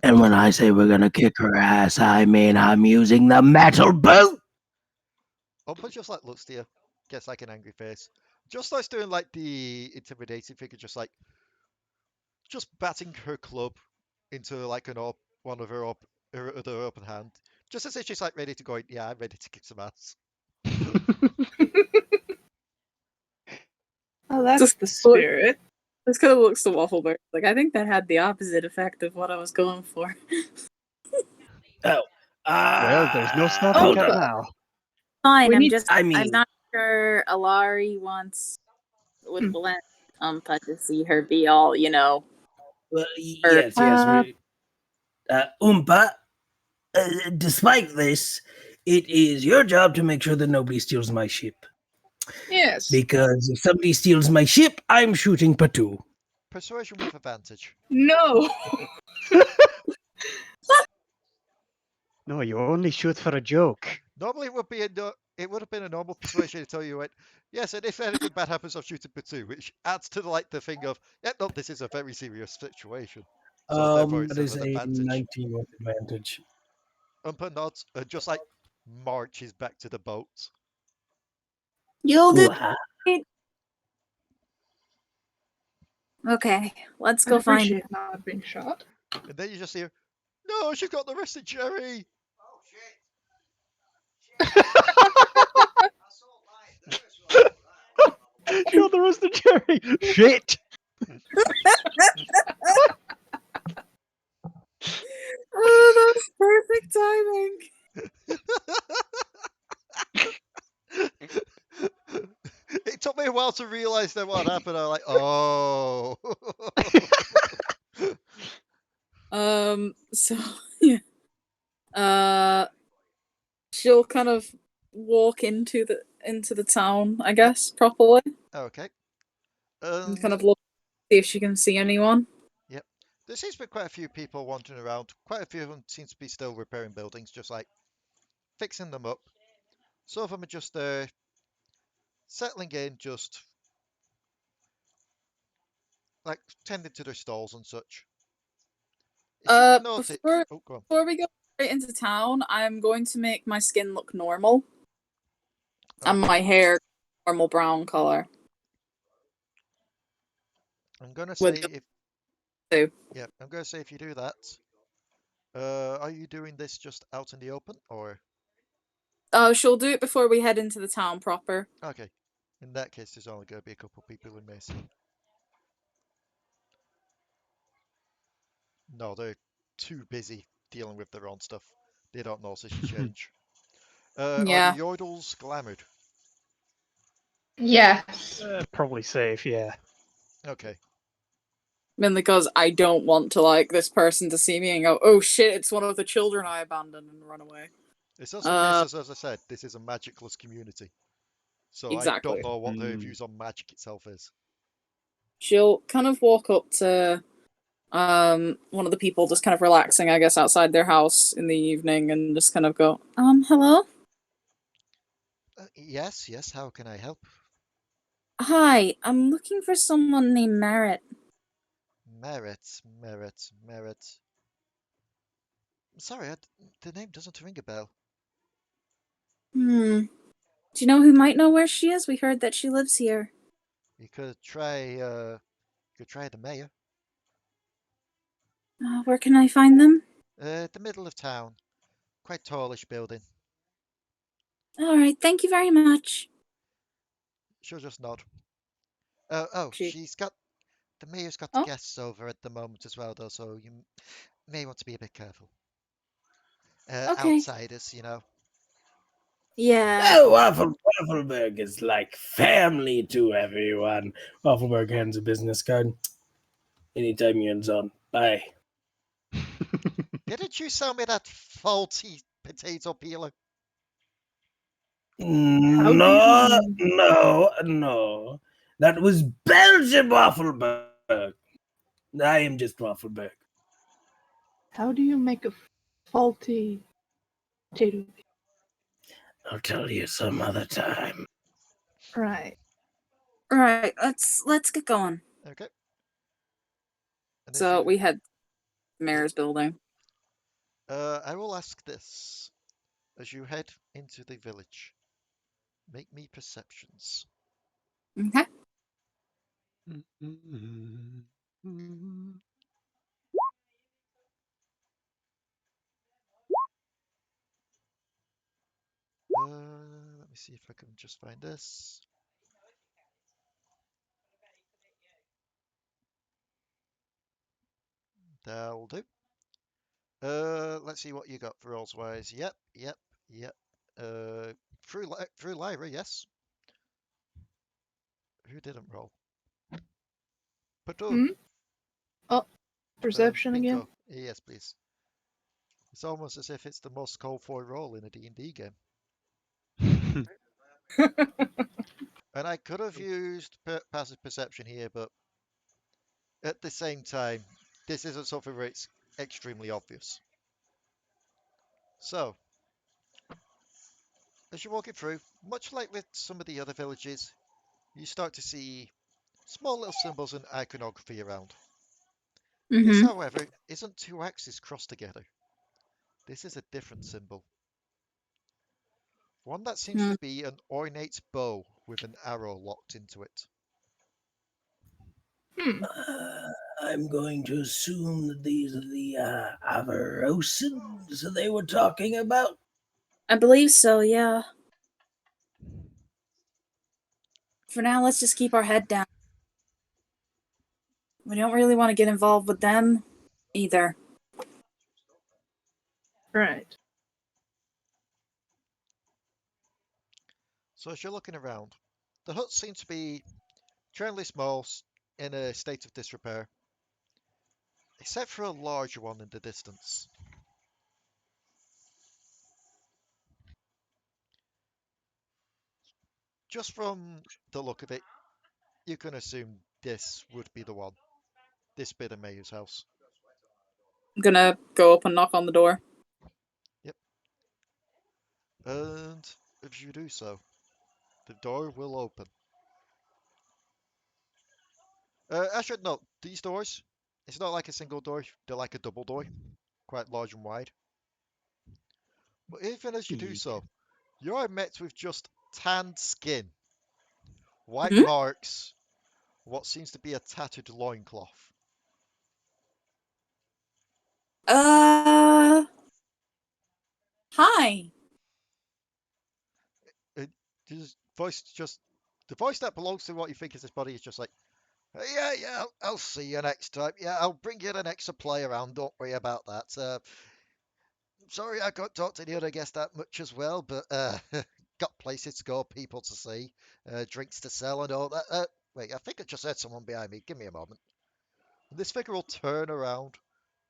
And when I say we're gonna kick her ass, I mean I'm using the metal boot.
Umpa just like looks to you, gets like an angry face. Just starts doing like the intimidating figure, just batting her club into like one of her other open hand. Just as if she's like ready to go, yeah, I'm ready to kick some ass.
Oh, that's
Just
the spirit.
This kind of looks to Waffleberg. Like, I think that had the opposite effect of what I was going for.
Oh.
Well, there's no stopping
hold
her
on.
now.
Fine,
We
I'm
need-
just.
I mean-
I'm not sure Alari wants would blend Umpa to see her be all,
Well,
Or-
yes, Umpa, despite this, it is your job to make sure that nobody steals my ship.
Yes.
Because if somebody steals my ship, I'm shooting Potoo.
Persuasion with advantage.
No.
No, you only shoot for a joke.
Normally it would be it would have been a normal persuasion until you went, yes, and if anything bad happens, I'm shooting Potoo, which adds to the thing of, yeah, no, this is a very serious situation. So therefore it's
That is
an
a
advantage.
19 with advantage.
Umpa nods and just like marches back to the boat.
You'll do
Wow.
it. Okay, let's
I
go find
appreciate not being shot.
And then you just hear, no, she's got the rest of Jerry.
Show the rest of Jerry. Shit.
Oh, that's perfect timing.
It took me a while to realize that what happened. I'm like, oh.
So yeah. She'll kind of walk into the town, I guess, properly.
Okay.
And kind of look, see if she can see anyone.
Yep. There seems to be quite a few people wandering around. Quite a few of them seem to be still repairing buildings, just like fixing them up. Some of them are just settling in, just like tending to their stalls and such.
Before
go on.
before we go straight into town, I'm going to make my skin look normal. And my hair normal brown color.
I'm gonna say I'm gonna say if you do that, are you doing this just out in the open or?
Oh, she'll do it before we head into the town proper.
Okay. In that case, there's only gonna be a couple people in Macy. No, they're too busy dealing with their own stuff. They don't notice a change. Are
Yeah.
the Yordles glamoured?
Yes.
Probably safe, yeah.
Okay.
Mainly because I don't want to like this person to see me and go, oh shit, it's one of the children I abandoned and run away.
It's also a case, as I said, this is a magicless community. So
Exactly.
I don't know what their views on magic itself is.
She'll kind of walk up to one of the people just kind of relaxing, I guess, outside their house in the evening and just kind of go, hello?
Yes, how can I help?
Hi, I'm looking for someone named Merritt.
Merritt. Sorry, the name doesn't ring a bell.
Do you know who might know where she is? We heard that she lives here.
You could try the mayor.
Where can I find them?
The middle of town. Quite tallish building.
Alright, thank you very much.
She'll just nod. The mayor's got the guests over at the moment as well, though, so you may want to be a bit careful.
Okay.
Outsiders, you know.
Yeah.
Oh, Waffleberg is like family to everyone. Waffleberg hands a business card. Anytime you're in zone. Bye.
Didn't you sell me that faulty potato peeler?
No. That was Belgium Waffleberg. I am just Waffleberg.
How do you make a faulty potato?
I'll tell you some other time.
Right.
Alright, let's get going.
Okay.
So we head to Mayor's building.
I will ask this. As you head into the village, make me perceptions.
Okay.
Let me see if I can just find this. That'll do. Let's see what you got for rolls wise. Yep. Through Lyra, yes. Who didn't roll? Potoo.
Hmm? Oh, perception again.
Pinco. Yes, please. It's almost as if it's the most called for role in a D&D game. And I could have used passive perception here, but at the same time, this isn't something where it's extremely obvious. So, as you're walking through, much like with some of the other villages, you start to see small little symbols and iconography around. This, however, isn't two axes crossed together. This is a different symbol. One that seems to be an ornate bow with an arrow locked into it.
I'm going to assume that these are the Avarosans they were talking about.
I believe so, yeah. For now, let's just keep our head down. We don't really want to get involved with them either.
Right.
So as you're looking around, the huts seem to be generally small, in a state of disrepair, except for a larger one in the distance. Just from the look of it, you can assume this would be the one. This be the mayor's house.
I'm gonna go up and knock on the door.
Yep. And if you do so, the door will open. I should note, these doors, it's not like a single door, they're like a double door, quite large and wide. But even as you do so, you are met with just tanned skin, white marks, what seems to be a tattered loincloth.
Hi.
The voice that belongs to what you think is this body is just like, yeah, I'll see you next time. Yeah, I'll bring you the next supply around. Don't worry about that. Sorry I can't talk to the other guests that much as well, but got places to go, people to see, drinks to sell and all that. Wait, I think I just heard someone behind me. Give me a moment. And this figure will turn around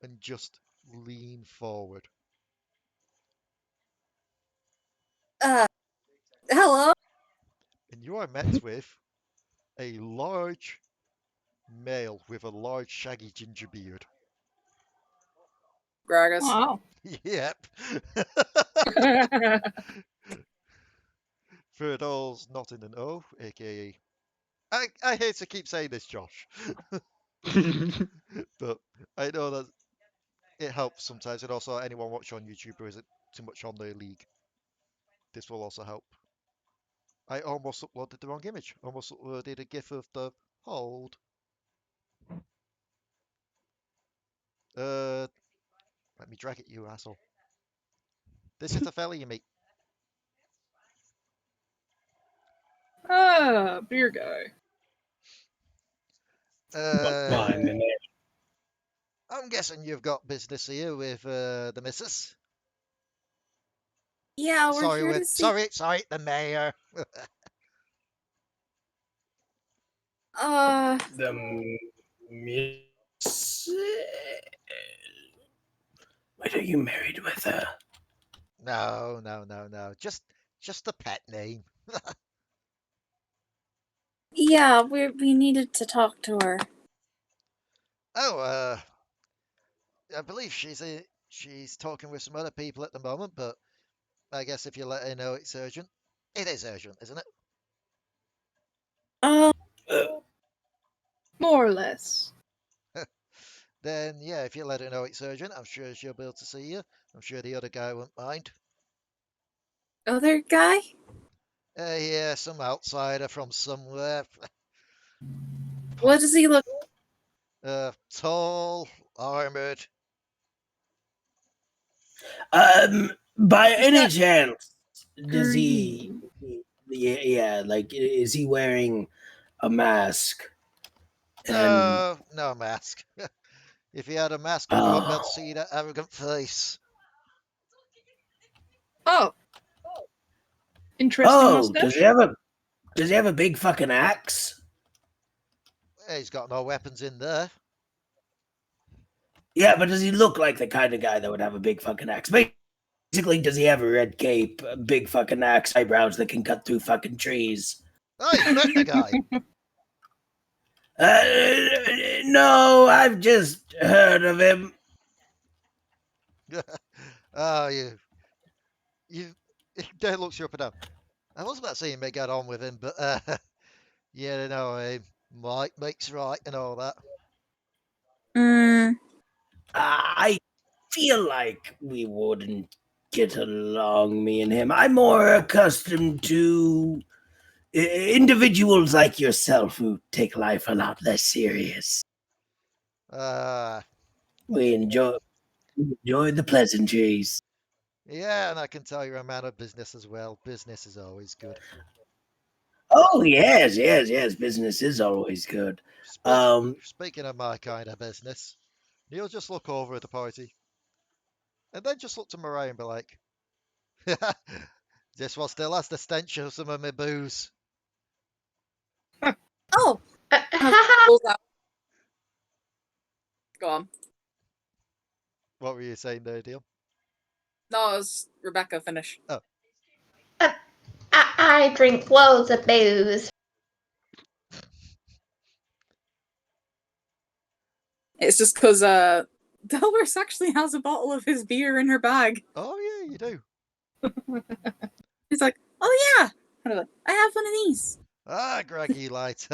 and just lean forward.
Hello?
And you are met with a large male with a large shaggy ginger beard.
Gragas.
Wow.
Yep. For those not in the know, aka I hate to keep saying this, Josh, but I know that it helps sometimes, and also anyone watching on YouTube who isn't too much on the league, this will also help. I almost uploaded the wrong image. Almost uploaded a gif of the hold. Let me drag it, you asshole. This is the fella you meet.
Beer guy.
Fine.
I'm guessing you've got business here with the missus.
Yeah, we're here to see.
Sorry, the mayor.
The miss. Wait, are you married with her?
No. Just the pet name.
Yeah, we needed to talk to her.
Oh, I believe she's talking with some other people at the moment, but I guess if you let her know it's urgent. It is urgent, isn't it?
Uh,
More or less.
Then, yeah, if you let her know it's urgent, I'm sure she'll be able to see you. I'm sure the other guy won't mind.
Other guy?
Yeah, some outsider from somewhere.
What does he look?
Tall, armored.
By any chance, does he? Yeah, like, is he wearing a mask?
No mask. If he had a mask on, you wouldn't be able to see that arrogant face.
Oh. Interesting mustache.
Does he have a big fucking axe?
He's got no weapons in there.
Yeah, but does he look like the kind of guy that would have a big fucking axe? Basically, does he have a red cape, a big fucking axe, eyebrows that can cut through fucking trees?
Oh, you've met the guy.
No, I've just heard of him.
Oh, you. Dale looks you up and down. I was about to say you may get on with him, but yeah, no, might makes right and all that.
I feel like we wouldn't get along, me and him. I'm more accustomed to individuals like yourself who take life a lot less serious. We enjoy the pleasantries.
Yeah, and I can tell you're a man of business as well. Business is always good.
Oh yes. Business is always good.
Speaking of my kind of business, he'll just look over at the party, and then just look to Mariah and be like, "This one still has the stench of some of my booze."
Oh,
Haha.
pulls out. Go on.
What were you saying there, Deal?
No, it was Rebecca. Finish.
Oh,
I drink loads of booze.
It's just because Delris actually has a bottle of his beer in her bag.
oh yeah, you do.
He's like, oh yeah. And I'm like, I have one of these.
Ah, Greggy Light.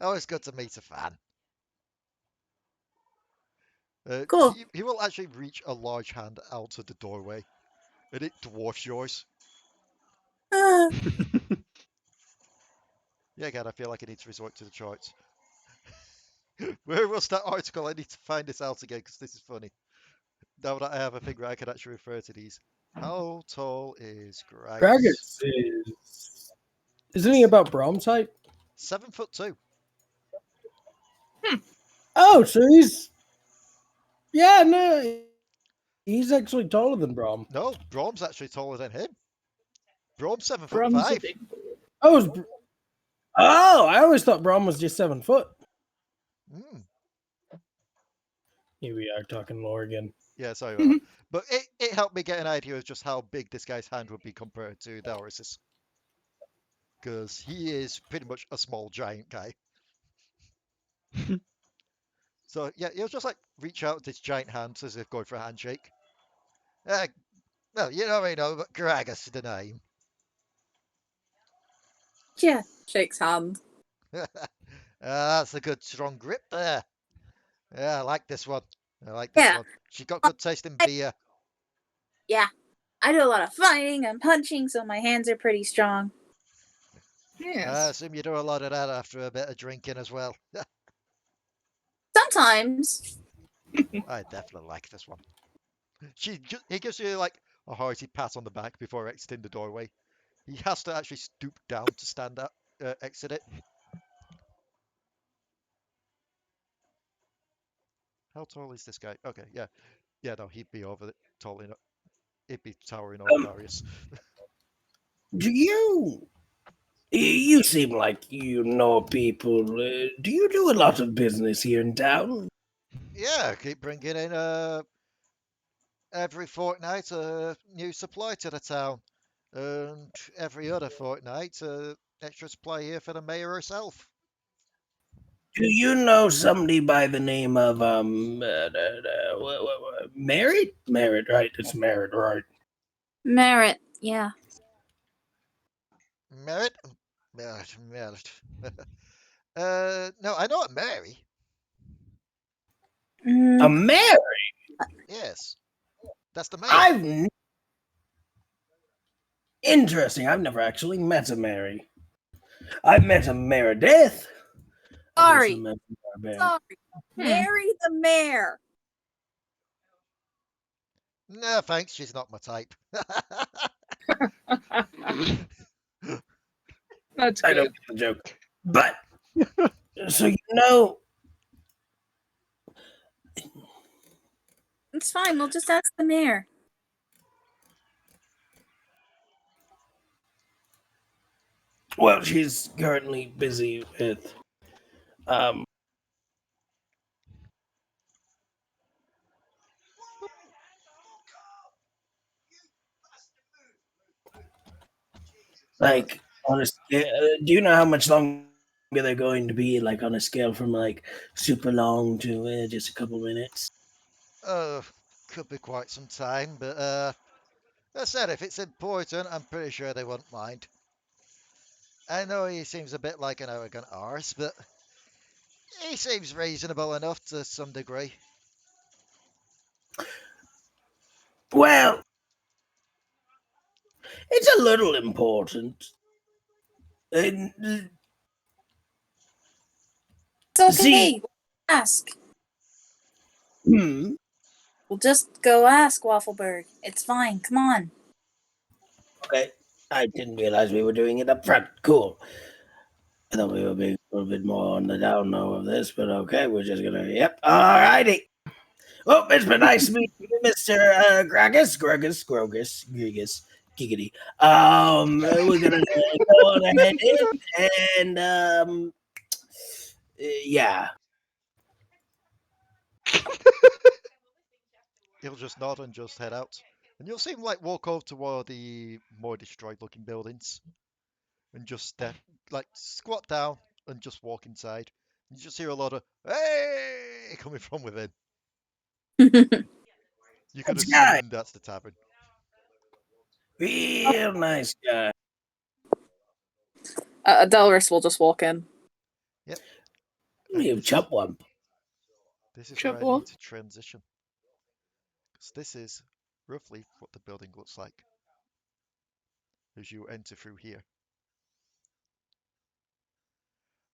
Always good to meet a fan.
Cool.
He will actually reach a large hand out of the doorway, and it dwarfs yours. Yeah, again, I feel like I need to resort to the charts. Where was that article? I need to find this out again because this is funny. Now that I have a thing where I can actually refer to these. How tall is Gragas?
Gragas isn't he about Brom's height?
7'2".
Oh, so he's he's actually taller than Brom.
No, Brom's actually taller than him. Brom's 7'5".
Brum's a big boy.
I always thought Brom was just 7 foot. Here we are talking lore again.
Yeah, sorry about that. But it helped me get an idea of just how big this guy's hand would be compared to Delris's. Because he is pretty much a small giant guy. So yeah, he'll just like reach out with his giant hand as if going for a handshake. Well, you know, but Gragas is the name.
Yeah. Shakes hand.
That's a good strong grip there. Yeah, I like this one. I like this one. She got good taste in beer.
Yeah. I do a lot of fighting and punching, so my hands are pretty strong.
Yes.
I assume you do a lot of that after a bit of drinking as well.
Sometimes.
I definitely like this one. He gives you like a hearty pat on the back before exiting the doorway. He has to actually stoop down to stand up, exit it. How tall is this guy? Okay, yeah. Yeah, no, he'd be over it, tall enough. He'd be towering over Darius.
Do you seem like you know people. Do you do a lot of business here in town?
Yeah, keep bringing in every fortnight a new supply to the town. And every other fortnight, extra supply here for the mayor herself.
Do you know somebody by the name of Merritt? Merritt, right? It's Merritt, right?
Merit, yeah.
Merritt? Merritt. No, I know a Mary.
A Mary?
Yes. That's the mayor.
Interesting. I've never actually met a Mary. I've met a Meredith.
Sorry. Mary the mayor.
No, thanks. She's not my type.
That's
I
good.
don't get the joke. But, so you know...
It's fine. We'll just ask the mayor.
Well, she's currently busy with Like on a scale, do you know how much longer they're going to be? Like on a scale from like super long to just a couple minutes.
Could be quite some time, but I said if it's important, I'm pretty sure they won't mind. I know he seems a bit like an arrogant arse, but he seems reasonable enough to some degree.
Well, it's a little important.
It's okay.
See-
Ask.
Hmm.
We'll just go ask Waffleberg. It's fine. Come on.
Okay. I didn't realize we were doing it up front. Cool. I thought we were being a little bit more on the down low of this, but okay, we're just gonna. Yep. Alrighty. Well, it's been nice to meet you, Mr. Gragus, Giggity. We're gonna go on ahead and yeah.
He'll just nod and just head out. And you'll see him like walk over to one of the more destroyed looking buildings and just squat down and just walk inside. You just hear a lot of "Hey!" coming from within. You could
Nice guy.
assume that's the tavern.
Real nice guy.
Delris will just walk in.
Yep.
You chubwump.
This is where I
Chubwump.
need to transition. Because this is roughly what the building looks like as you enter through here.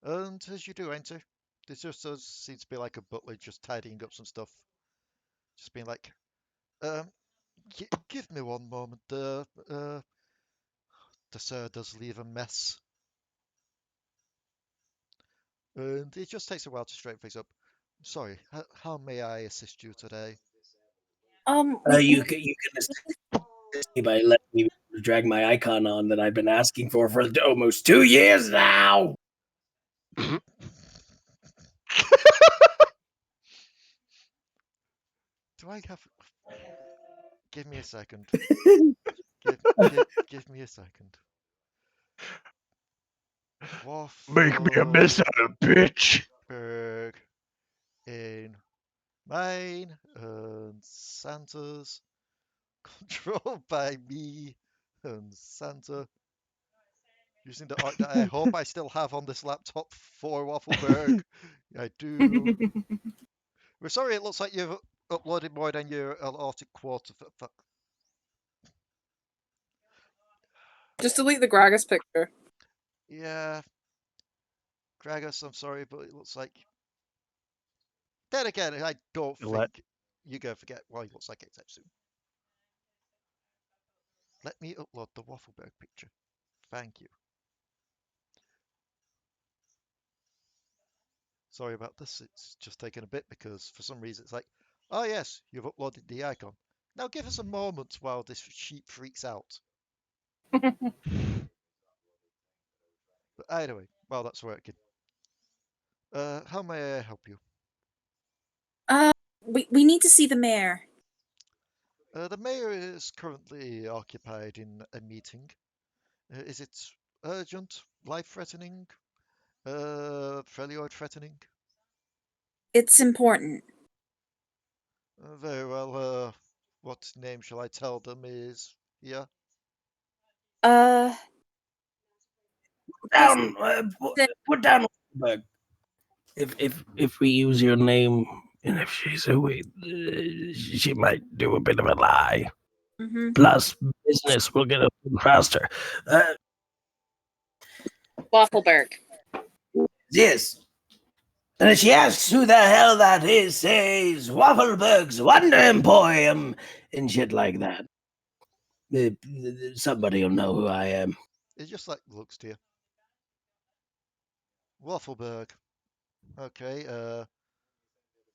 And as you do enter, there just does seem to be like a butler just tidying up some stuff. Just being like, give me one moment. The sir does leave a mess. And it just takes a while to straighten things up. Sorry, how may I assist you today?
You can assist me by letting me drag my icon on that I've been asking for almost 2 years now.
Do I have? Give me a second. Give me a second.
Make me a missile, bitch.
Waffleberg in mine and Santa's controlled by me and Santa using the art that I hope I still have on this laptop for Waffleberg. I do. We're sorry, it looks like you've uploaded more than your allotted quota. Fuck.
Just delete the Gragas picture.
Yeah. Gragas, I'm sorry, but it looks like. Then again, I don't think you're going to forget what he looks like anytime soon. Let me upload the Waffleberg picture. Thank you. Sorry about this. It's just taken a bit because for some reason it's like, oh yes, you've uploaded the icon. Now give us a moment while this sheep freaks out. But either way, while that's working. How may I help you?
We need to see the mayor.
The mayor is currently occupied in a meeting. Is it urgent, life-threatening, fairly threatening?
It's important.
Very well. What name shall I tell them is here?
Down, put down Waffleberg. If we use your name, and if she's away, she might do a bit of a lie.
Mm-hmm.
Plus, business will get up faster.
Waffleberg.
Yes. And if she asks who the hell that is, says Waffleberg's Wonder Emporium and shit like that. Somebody will know who I am.
It just like looks to you. Waffleberg. Okay,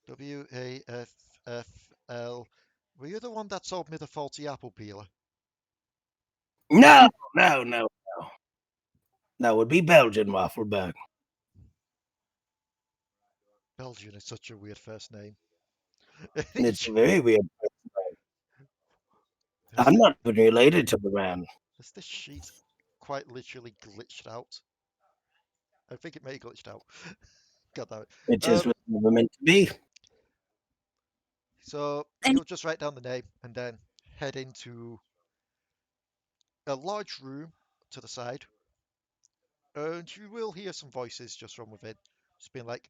WAFFL. Were you the one that sold me the faulty apple peeler?
No. That would be Belgian Waffleberg.
Belgian is such a weird first name.
It's very weird.
Has
I'm
thi-
not even related to the man.
has this sheet quite literally glitched out? I think it may have glitched out. God damn it.
It just was never meant to be.
So
And-
you'll just write down the name and then head into a large room to the side. And you will hear some voices just from within. Just being like,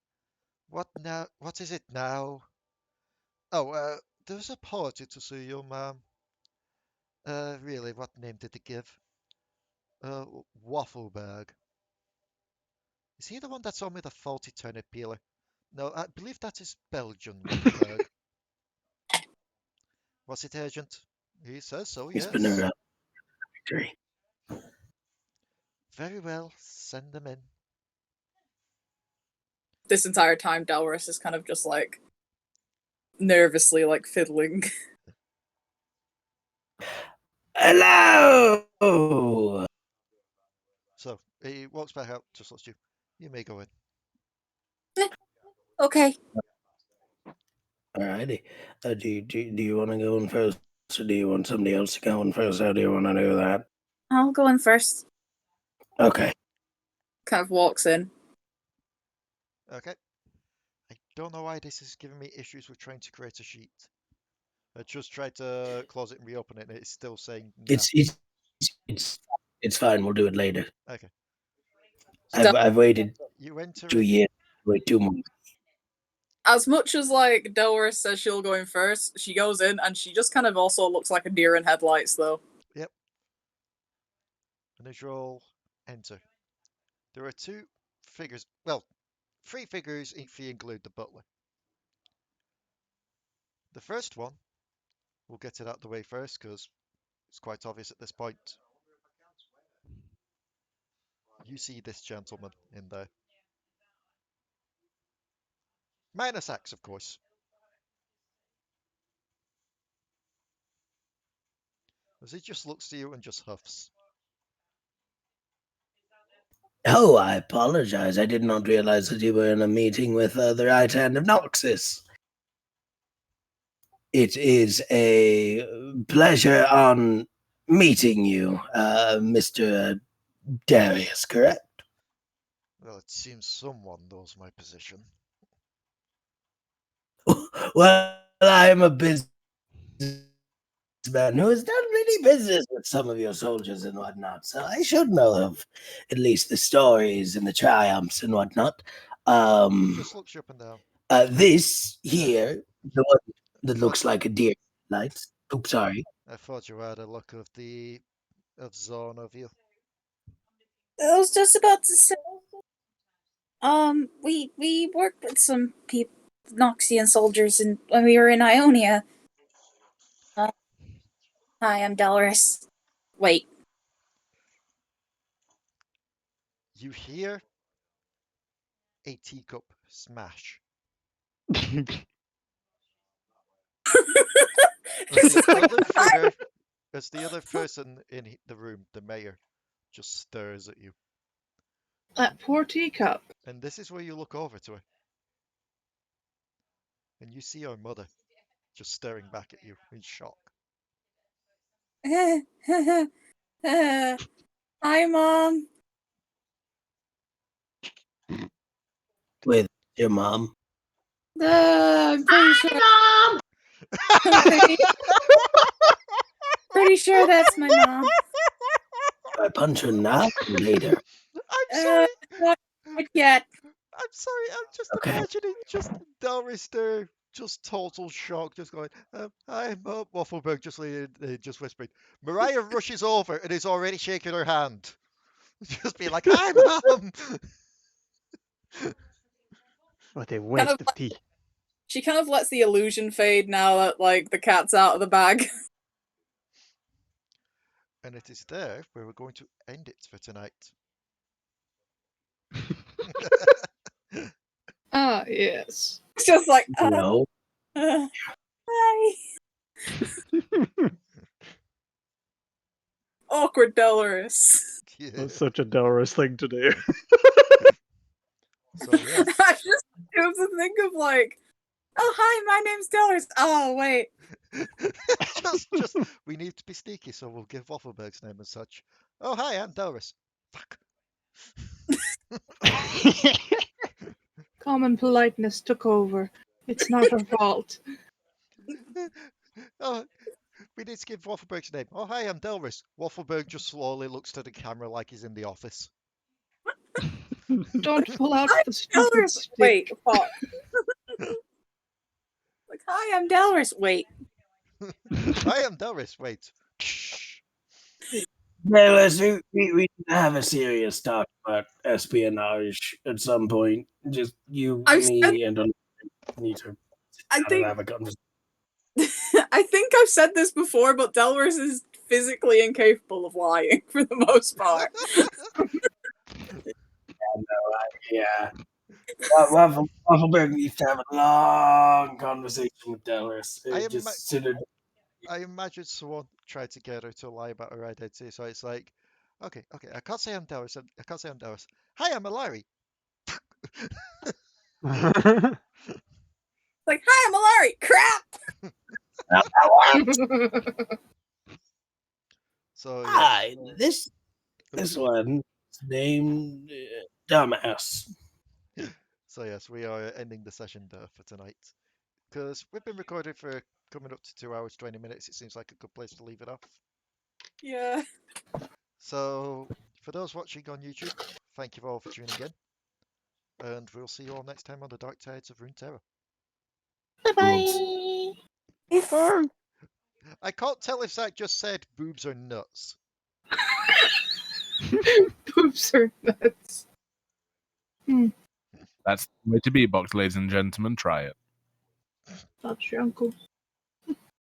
what now? What is it now? Oh, there's a party to see you, ma'am. Really, what name did they give? Waffleberg. Is he the one that told me the faulty turnip peeler? No, I believe that is Belgian Waffleberg. Was it urgent? He says so,
He's
yes.
been around. Victory.
Very well, send them in.
This entire time, Delris is kind of just like nervously like fiddling.
Hello.
So he walks back out, just lets you. You may go in.
Okay.
Alrighty. Do you want to go in first, or do you want somebody else to go in first? How do you want to do that?
I'll go in first.
Okay.
Kind of walks in.
Okay. I don't know why this is giving me issues with trying to create a sheet. I just tried to close it and reopen it, and it's still saying no.
It's fine. We'll do it later.
Okay.
I've waited
You enter
2
in.
years. Wait 2 more.
As much as like Delris says she'll go in first, she goes in and she just kind of also looks like a deer in headlights though.
Yep. And as you all enter, there are 2 figures. Well, 3 figures if you include the butler. The first one, we'll get it out the way first because it's quite obvious at this point. You see this gentleman in there. Minus axe, of course. As he just looks to you and just huffs.
Oh, I apologize. I did not realize that you were in a meeting with the right hand of Noxus. It is a pleasure on meeting you, Mr. Darius, correct?
Well, it seems someone knows my position.
Well, I'm a businessman who has done many business with some of your soldiers and whatnot, so I should know of at least the stories and the triumphs and whatnot.
Just looks you up and down.
This here, the one that looks like a deer lights. Oops, sorry.
I thought you had a look of the zone of you.
I was just about to say, we worked with some Noxian soldiers when we were in Ionia. Hi, I'm Delris. Wait.
You hear a teacup smash. As the other person in the room, the mayor, just stares at you.
That poor teacup.
And this is where you look over to her. And you see her mother just staring back at you in shock.
Hi, Mom.
With your mom.
I'm pretty sure.
Mom!
Pretty sure that's my mom.
Do I punch her now or later?
I'm sorry.
Not yet.
I'm sorry. I'm just
Okay.
imagining just Delris there, just total shock, just going, "Hi, Mom." Waffleberg just whispering. Mariah rushes over and is already shaking her hand, just being like, "Hi, Mom."
What a waste of tea.
She kind of lets the illusion fade now that like the cat's out of the bag.
And it is there where we're going to end it for tonight.
Ah, yes.
It's just like
No.
Hi.
awkward Delris.
Yeah.
That's such a Delris thing to do.
So yes.
I just have to think like, oh, hi, my name's Delris. Oh, wait.
just, we need to be sneaky, so we'll give Waffleberg's name as such. Oh, hi, I'm Delris. Fuck.
Common politeness took over. It's not her fault.
Oh, we need to give Waffleberg's name. Oh, hi, I'm Delris. Waffleberg just slowly looks to the camera like he's in the office.
Don't pull out
I'm
the stupid
Delris.
stick.
Wait, fuck. Like, hi, I'm Delris. Wait.
Hi, I'm Delris. Wait.
Delris, we need to have a serious talk about espionage at some point. Just you, me, and need to
I think
have a conversation.
I think I've said this before, but Delris is physically incapable of lying for the most part.
Yeah. Waffleberg needs to have a long conversation with Delris.
I imagine someone tried to get her to lie about her identity, so it's like, okay, I can't say I'm Delris. I can't say I'm Delris. Hi, I'm Alari.
Like, hi, I'm Alari. Crap.
So yeah.
Hi, this one's named Dumbass.
So yes, we are ending the session there for tonight. Because we've been recording for coming up to 2 hours, 20 minutes. It seems like a good place to leave it off.
Yeah.
So, for those watching on YouTube, thank you all for tuning in. And we'll see you all next time on the Dark Tides of Runeterra.
Bye-bye.
I can't tell if Zach just said boobs or nuts.
Boobs are nuts.
That's the way to be, box, ladies and gentlemen. Try it.
That's your uncle.